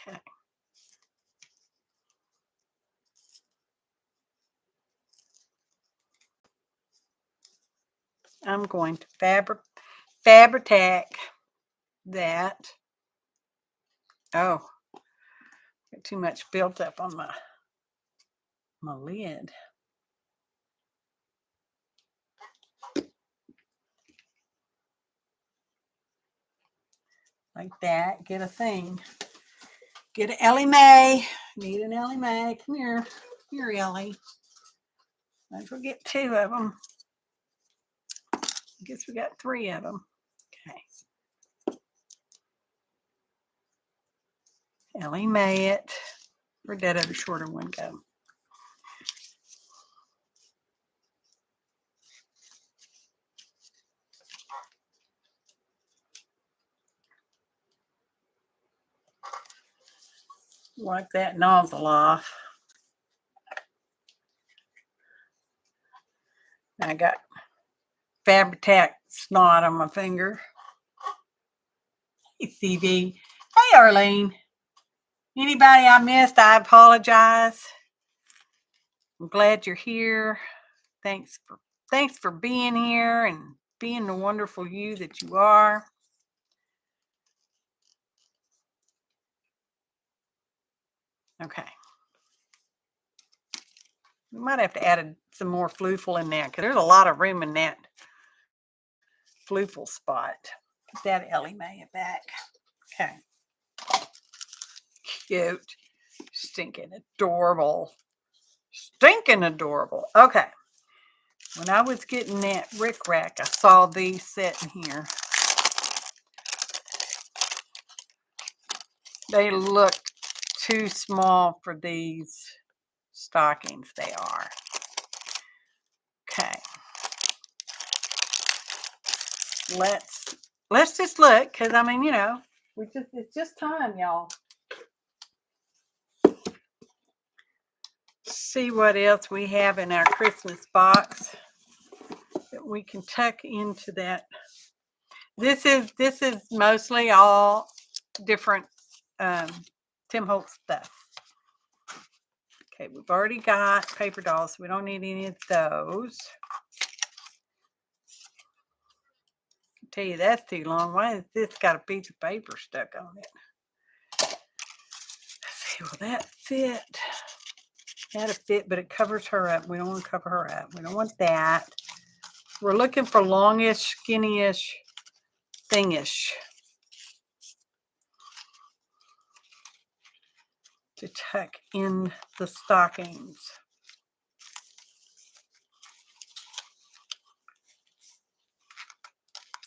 Okay. I'm going to Fabri-Tac that Oh, got too much built up on my lid. Like that. Get a thing. Get an Ellie Mae. Need an Ellie Mae. Come here. Here, Ellie. Don't forget 2 of them. I guess we got 3 of them. Okay. Ellie Mae it. Where'd that other shorter one go? Wipe that nozzle off. I got Fabri-Tac snot on my finger. Hey, CV. Hey, Arlene. Anybody I missed, I apologize. I'm glad you're here. Thanks for being here and being the wonderful you that you are. Okay. We might have to add some more floofle in there because there's a lot of room in that floofle spot. Put that Ellie Mae back. Okay. Cute. Stinking adorable. Stinking adorable. Okay. When I was getting that rickrack, I saw these sitting here. They looked too small for these stockings. They are. Okay. Let's just look, because I mean, you know, it's just time, y'all. See what else we have in our Christmas box that we can tuck into that. This is mostly all different Tim Holtz stuff. Okay, we've already got paper dolls, so we don't need any of those. I tell you, that's too long. Why has this got a piece of paper stuck on it? Let's see, will that fit? That'll fit, but it covers her up. We don't want to cover her up. We don't want that. We're looking for longish, skinny-ish, thingish to tuck in the stockings.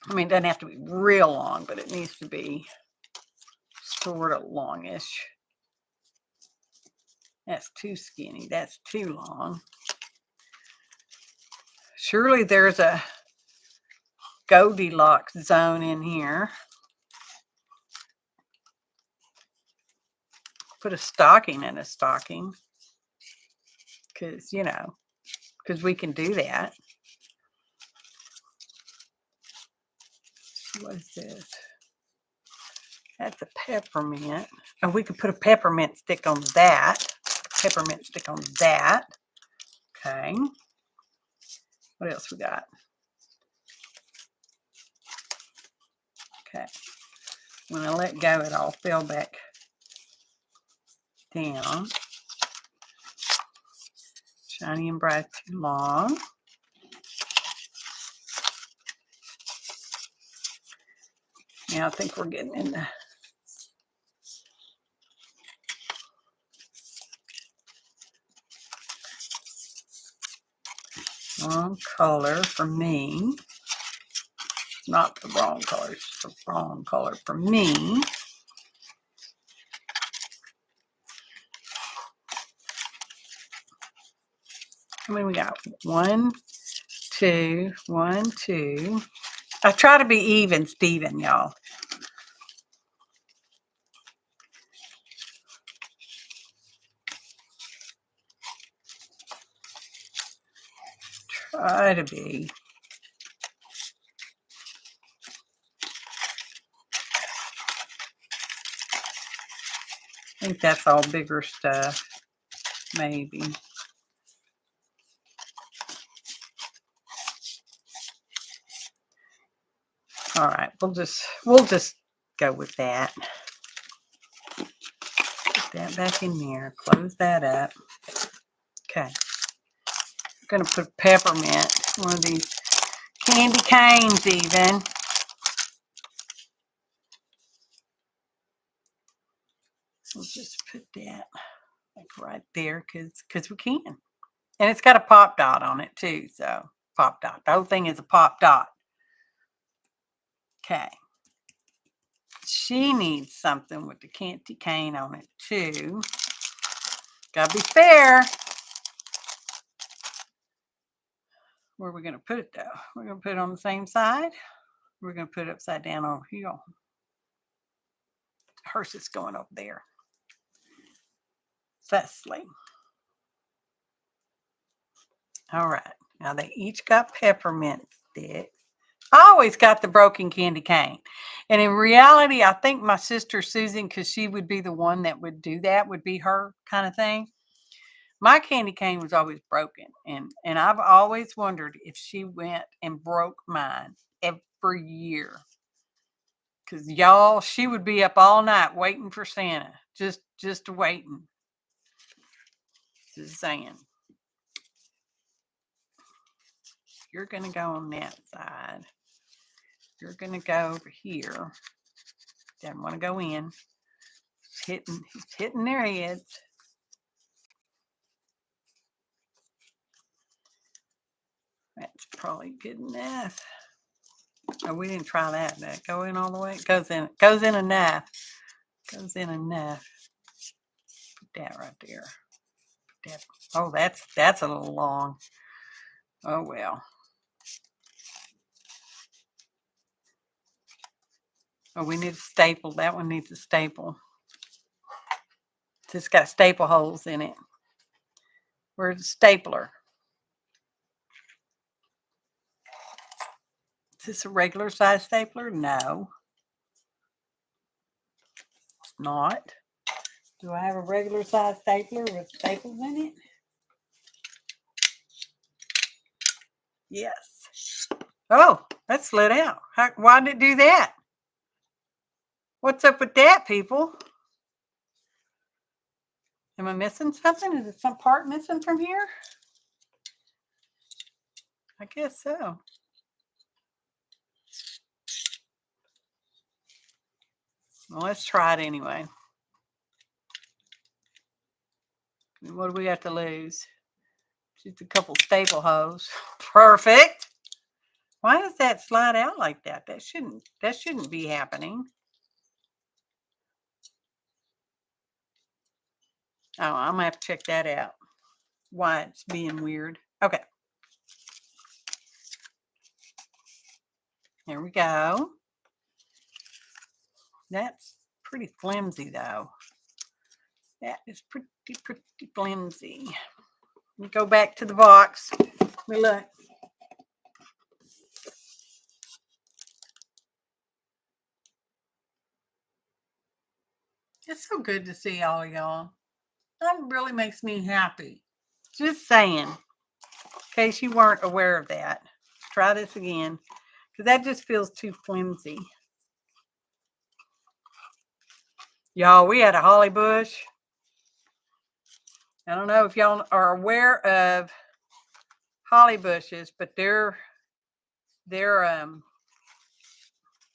I mean, it doesn't have to be real long, but it needs to be sort of longish. That's too skinny. That's too long. Surely there's a Goldilocks zone in here. Put a stocking in a stocking. Because, you know, because we can do that. What is this? That's a peppermint. Oh, we could put a peppermint stick on that. Peppermint stick on that. Okay. What else we got? Okay. When I let go, it all fell back down. Shiny and bright too long. Now I think we're getting in the wrong color for me. Not the wrong color, it's the wrong color for me. How many we got? 1, 2, 1, 2. I try to be even, Steven, y'all. Try to be. I think that's all bigger stuff, maybe. All right, we'll just go with that. that back in there. Close that up. Okay. I'm going to put peppermint, one of these candy canes even. We'll just put that like right there because we can. And it's got a pop dot on it too. So pop dot. The whole thing is a pop dot. Okay. She needs something with the candy cane on it too. Gotta be fair. Where are we going to put it though? We're going to put it on the same side. We're going to put it upside down over here. Hers is going up there. Thusly. All right. Now they each got peppermint sticks. I always got the broken candy cane. And in reality, I think my sister Susan, because she would be the one that would do that, would be her kind of thing. My candy cane was always broken. And I've always wondered if she went and broke mine every year. Because y'all, she would be up all night waiting for Santa. Just waiting. Just saying. You're going to go on that side. You're going to go over here. Doesn't want to go in. He's hitting their heads. That's probably good enough. Oh, we didn't try that. Did it go in all the way? It goes in. Goes in enough. Goes in enough. Put that right there. Put that. Oh, that's a little long. Oh well. Oh, we need a staple. That one needs a staple. It's got staple holes in it. Where's the stapler? Is this a regular size stapler? No. It's not. Do I have a regular size stapler with staples in it? Yes. Oh, that slid out. Why did it do that? What's up with that, people? Am I missing something? Is there some part missing from here? I guess so. Well, let's try it anyway. What do we have to lose? Just a couple staple holes. Perfect. Why does that slide out like that? That shouldn't be happening. Oh, I'm gonna have to check that out. Why it's being weird. Okay. There we go. That's pretty flimsy though. That is pretty flimsy. We go back to the box. We look. It's so good to see all of y'all. That really makes me happy. Just saying. In case you weren't aware of that. Try this again. Because that just feels too flimsy. Y'all, we had a holly bush. I don't know if y'all are aware of holly bushes, but their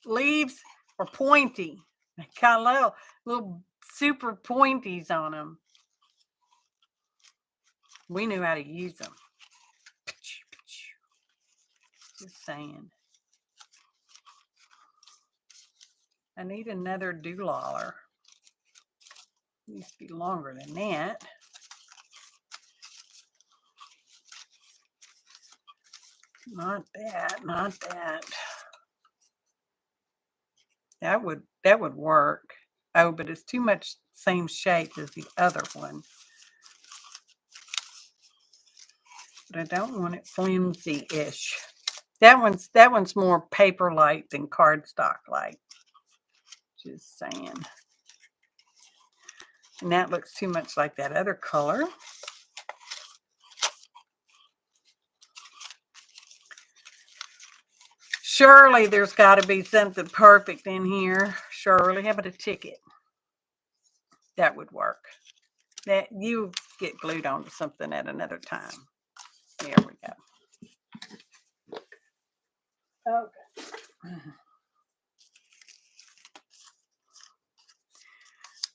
leaves are pointy. They got little super pointies on them. We knew how to use them. Just saying. I need another doulaller. Needs to be longer than that. Not that, not that. That would work. Oh, but it's too much same shape as the other one. But I don't want it flimsy-ish. That one's more paper-like than cardstock-like. Just saying. And that looks too much like that other color. Surely there's got to be something perfect in here. Surely. How about a ticket? That would work. That you get glued onto something at another time. There we go. Okay.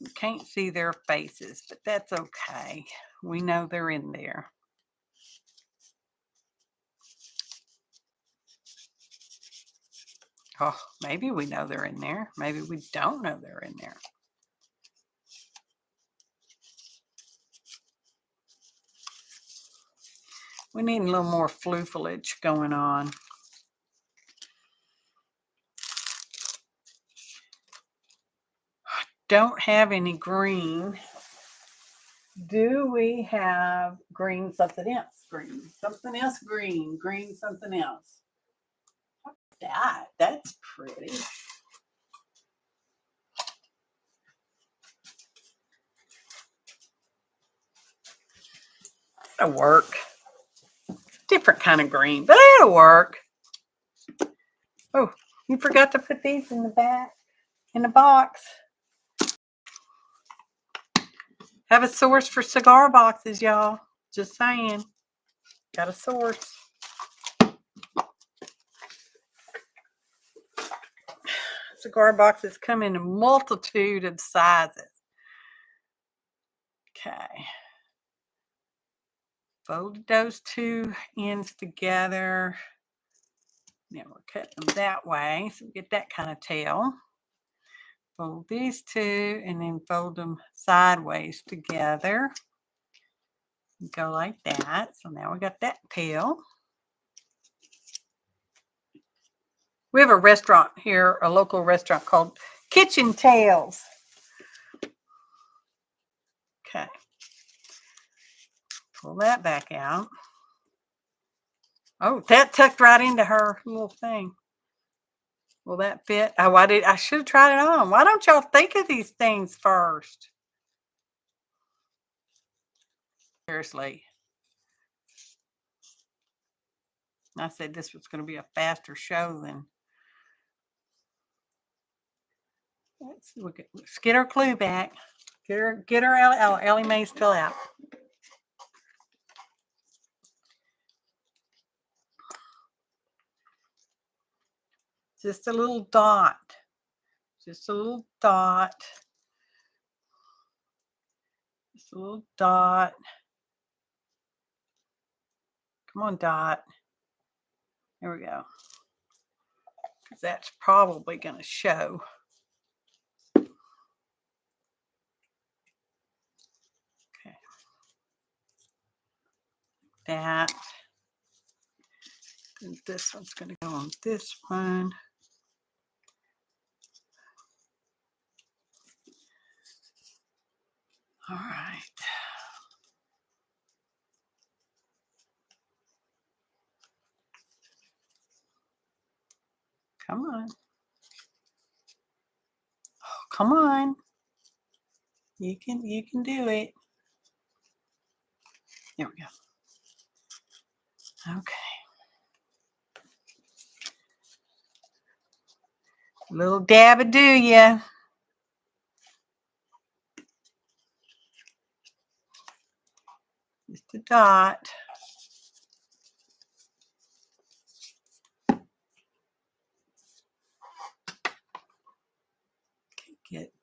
You can't see their faces, but that's okay. We know they're in there. Oh, maybe we know they're in there. Maybe we don't know they're in there. We need a little more floofage going on. Don't have any green. Do we have green something else? Green something else, green something else. That's pretty. That'll work. Different kind of green, but it'll work. Oh, you forgot to put these in the back, in the box. Have a source for cigar boxes, y'all. Just saying. Got a source. Cigar boxes come in a multitude of sizes. Okay. Fold those two ends together. Now we're cutting them that way, so we get that kind of tail. Fold these two and then fold them sideways together. Go like that. So now we got that tail. We have a restaurant here, a local restaurant called Kitchen Tales. Okay. Pull that back out. Oh, that tucked right into her little thing. Will that fit? Oh, I should have tried it on. Why don't y'all think of these things first? Seriously. I said this was going to be a faster show than. Let's get her clue back. Get her out. Ellie Mae's still out. Just a little dot. Just a little dot. Just a little dot. Come on, dot. There we go. Because that's probably going to show. Okay. That. And this one's going to go on this one. All right. Come on. Oh, come on. You can do it. There we go. Okay. A little dab of do ya. Just a dot.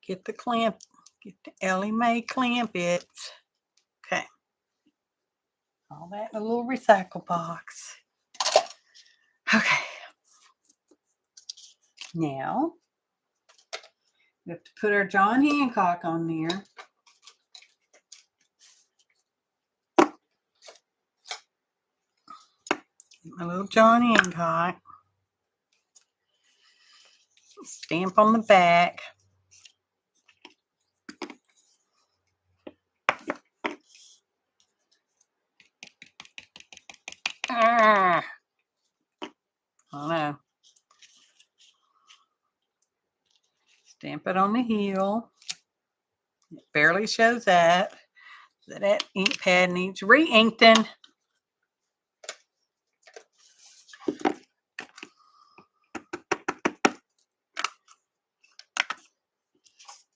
Get the clamp. Get the Ellie Mae clamp it. Okay. All that in a little recycle box. Okay. Now, we have to put our John Hancock on there. My little John Hancock. Stamp on the back. I don't know. Stamp it on the heel. It barely shows that. That ink pad needs re-inking.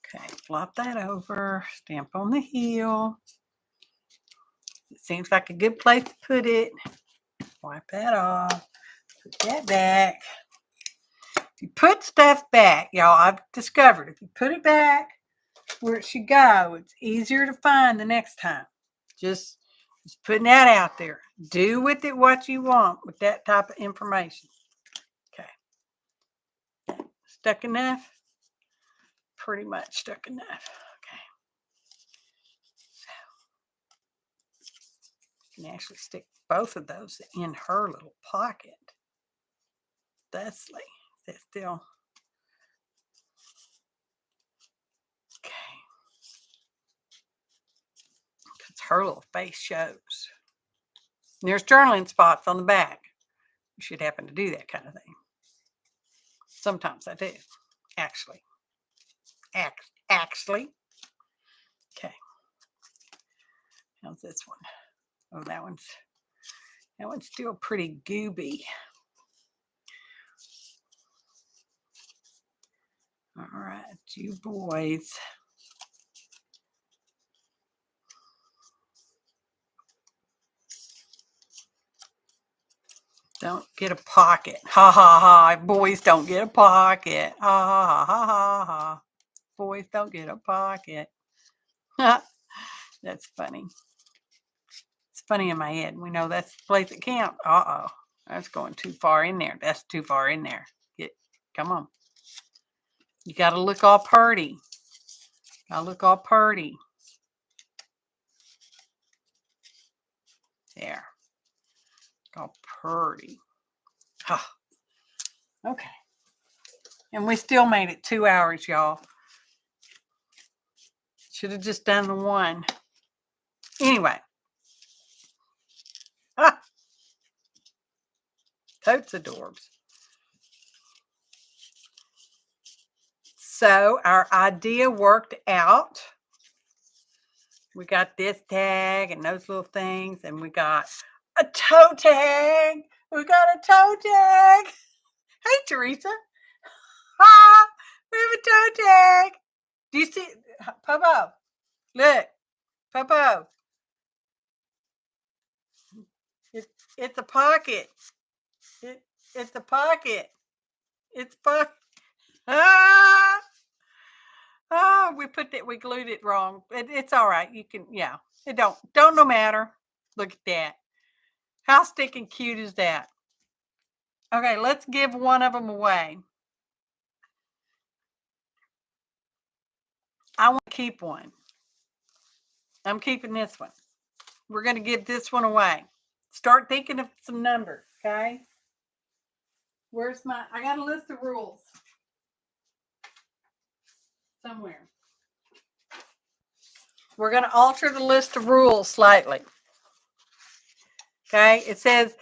Okay, flop that over, stamp on the heel. It seems like a good place to put it. Wipe that off. Put that back. If you put stuff back, y'all, I've discovered if you put it back where it should go, it's easier to find the next time. Just putting that out there. Do with it what you want with that type of information. Okay. Stuck enough? Pretty much stuck enough. Okay. You can actually stick both of those in her little pocket. Thusly. Is that still? Okay. Because her little face shows. And there's journaling spots on the back. You should happen to do that kind of thing. Sometimes I do, actually. Actually. Okay. How's this one? Oh, that one's still pretty gooby. All right, you boys. Don't get a pocket. Ha ha ha. Boys don't get a pocket. Ha ha ha ha ha. Boys don't get a pocket. That's funny. It's funny in my head. We know that's the place that counts. Uh-oh. That's going too far in there. That's too far in there. Come on. You got to look all purty. Gotta look all purty. There. All purty. Oh. Okay. And we still made it 2 hours, y'all. Should have just done the one. Anyway. Totes adorbs. So our idea worked out. We got this tag and those little things, and we got a toe tag. We got a toe tag. Hey, Teresa. Ha! We have a toe tag. Do you see? Popo. Look. Popo. It's a pocket. It's a pocket. It's pocket. Ah! Oh, we glued it wrong. It's all right. You can, yeah. It don't no matter. Look at that. How stinking cute is that? Okay, let's give one of them away. I want to keep one. I'm keeping this one. We're going to give this one away. Start thinking of some numbers, okay? I got a list of rules somewhere. We're going to alter the list of rules slightly. Okay, it says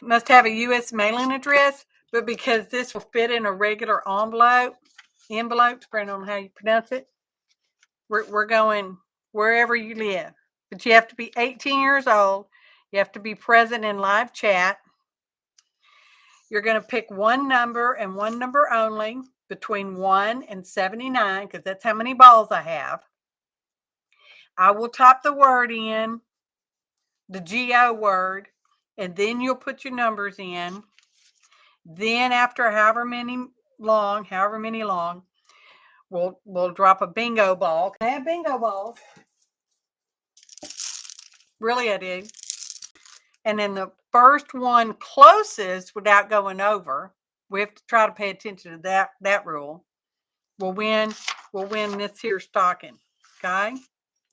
it must have a U.S. mailing address, but because this will fit in a regular envelope, depending on how you pronounce it, we're going wherever you live. But you have to be 18 years old. You have to be present in live chat. You're going to pick one number and one number only between 1 and 79, because that's how many balls I have. I will type the word in, the GO word, and then you'll put your numbers in. Then after however many long, we'll drop a bingo ball. Can I have bingo balls? Really, I do. And then the first one closest without going over, we have to try to pay attention to that rule. We'll win this here stocking. Okay?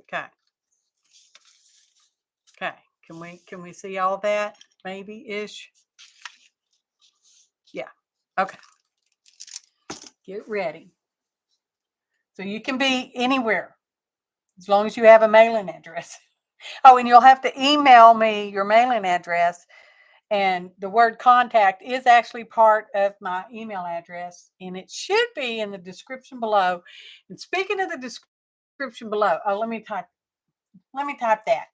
Okay. Okay. Can we see all that? Maybe-ish? Yeah. Okay. Get ready. So you can be anywhere as long as you have a mailing address. Oh, and you'll have to email me your mailing address. And the word contact is actually part of my email address. And it should be in the description below. And speaking of the description below, let me type that.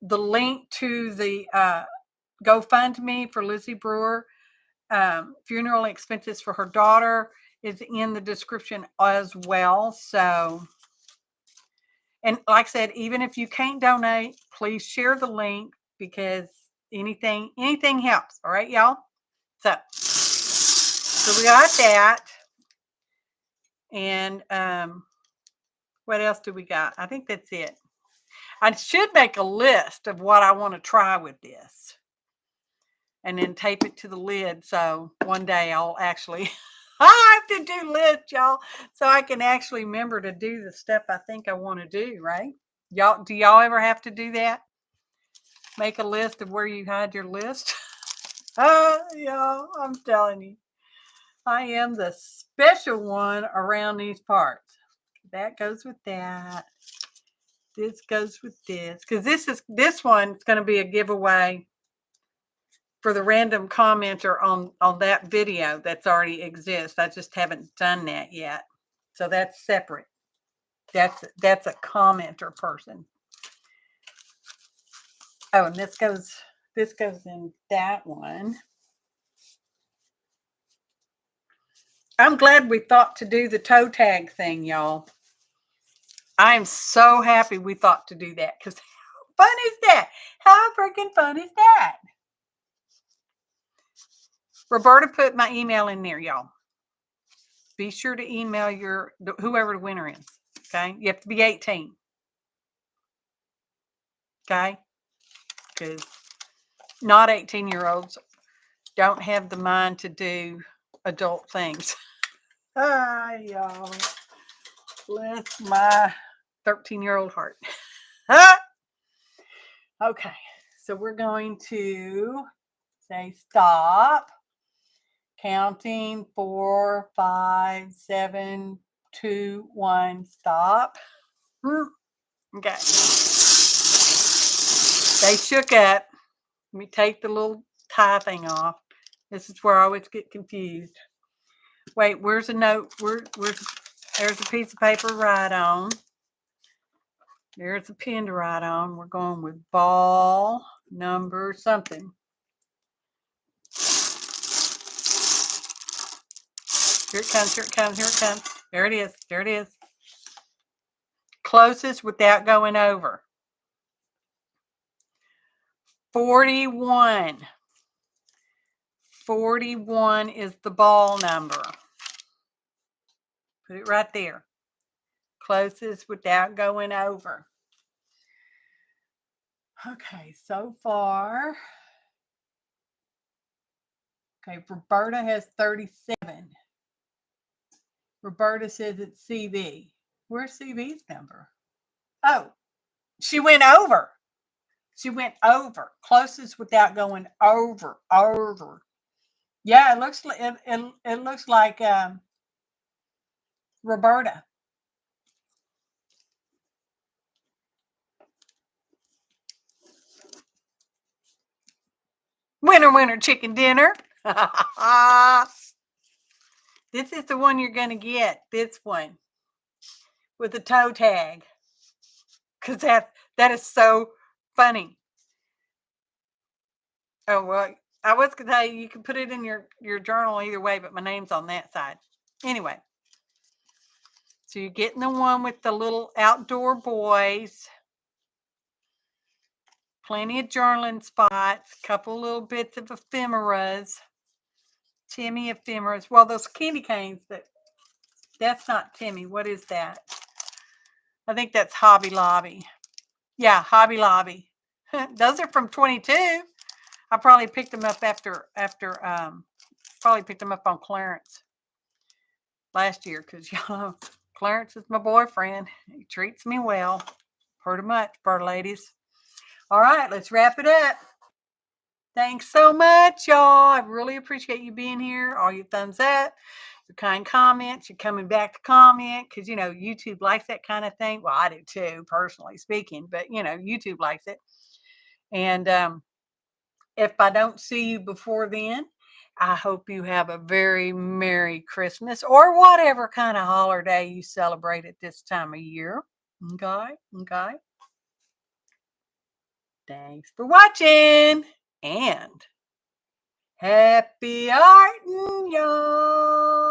The link to the GoFundMe for Lizzie Brewer, funeral expenses for her daughter, is in the description as well. So, and like I said, even if you can't donate, please share the link because anything helps. All right, y'all. So we got that. And what else do we got? I think that's it. I should make a list of what I want to try with this and then tape it to the lid. So one day I'll actually, I have to do lists, y'all, so I can actually remember to do the stuff I think I want to do, right? Y'all, do y'all ever have to do that? Make a list of where you hide your list? Y'all, I'm telling you, I am the special one around these parts. That goes with that. This goes with this, because this one's going to be a giveaway for the random commenter on that video that's already exists. I just haven't done that yet, so that's separate. That's a commenter person. Oh, and this goes in that one. I'm glad we thought to do the toe tag thing, y'all. I am so happy we thought to do that, because how fun is that? How freaking fun is that? Roberta put my email in there, y'all. Be sure to email whoever the winner is. Okay, you have to be 18. Okay, because not 18-year-olds don't have the mind to do adult things. Y'all, bless my 13-year-old heart. Okay, so we're going to say stop. Counting 4, 5, 7, 2, 1, stop. Okay. They shook up. Let me take the little tie thing off. This is where I always get confused. Wait, where's a note? There's a piece of paper to write on. There's a pen to write on. We're going with ball number something. Here it comes, here it comes, here it comes. There it is, there it is. Closest without going over. 41. 41 is the ball number. Put it right there. Closest without going over. Okay, so far. Okay, Roberta has 37. Roberta says it's CV. Where's CV's number? Oh, she went over. She went over. Closest without going over. Over. Yeah, it looks like it looks like Roberta. Winner, winner, chicken dinner. This is the one you're going to get. This one with the toe tag. Because that is so funny. Oh, well, I was going to tell you can put it in your journal either way, but my name's on that side. Anyway. So you're getting the one with the little outdoor boys. Plenty of journaling spots. Couple little bits of ephemeras. Timmy ephemeras. Well, those candy canes, that's not Timmy. What is that? I think that's Hobby Lobby. Yeah, Hobby Lobby. Those are from 22. I probably picked them up after probably picked them up on clearance last year, because y'all, Clarence is my boyfriend. He treats me well. Pretty much, per ladies. All right, let's wrap it up. Thanks so much, y'all. I really appreciate you being here. All your thumbs up, your kind comments, you're coming back to comment, because, YouTube likes that kind of thing. Well, I do too, personally speaking, but, YouTube likes it. And if I don't see you before then, I hope you have a very Merry Christmas, or whatever kind of holiday you celebrate at this time of year. Okay? Thanks for watching, and happy arting, y'all.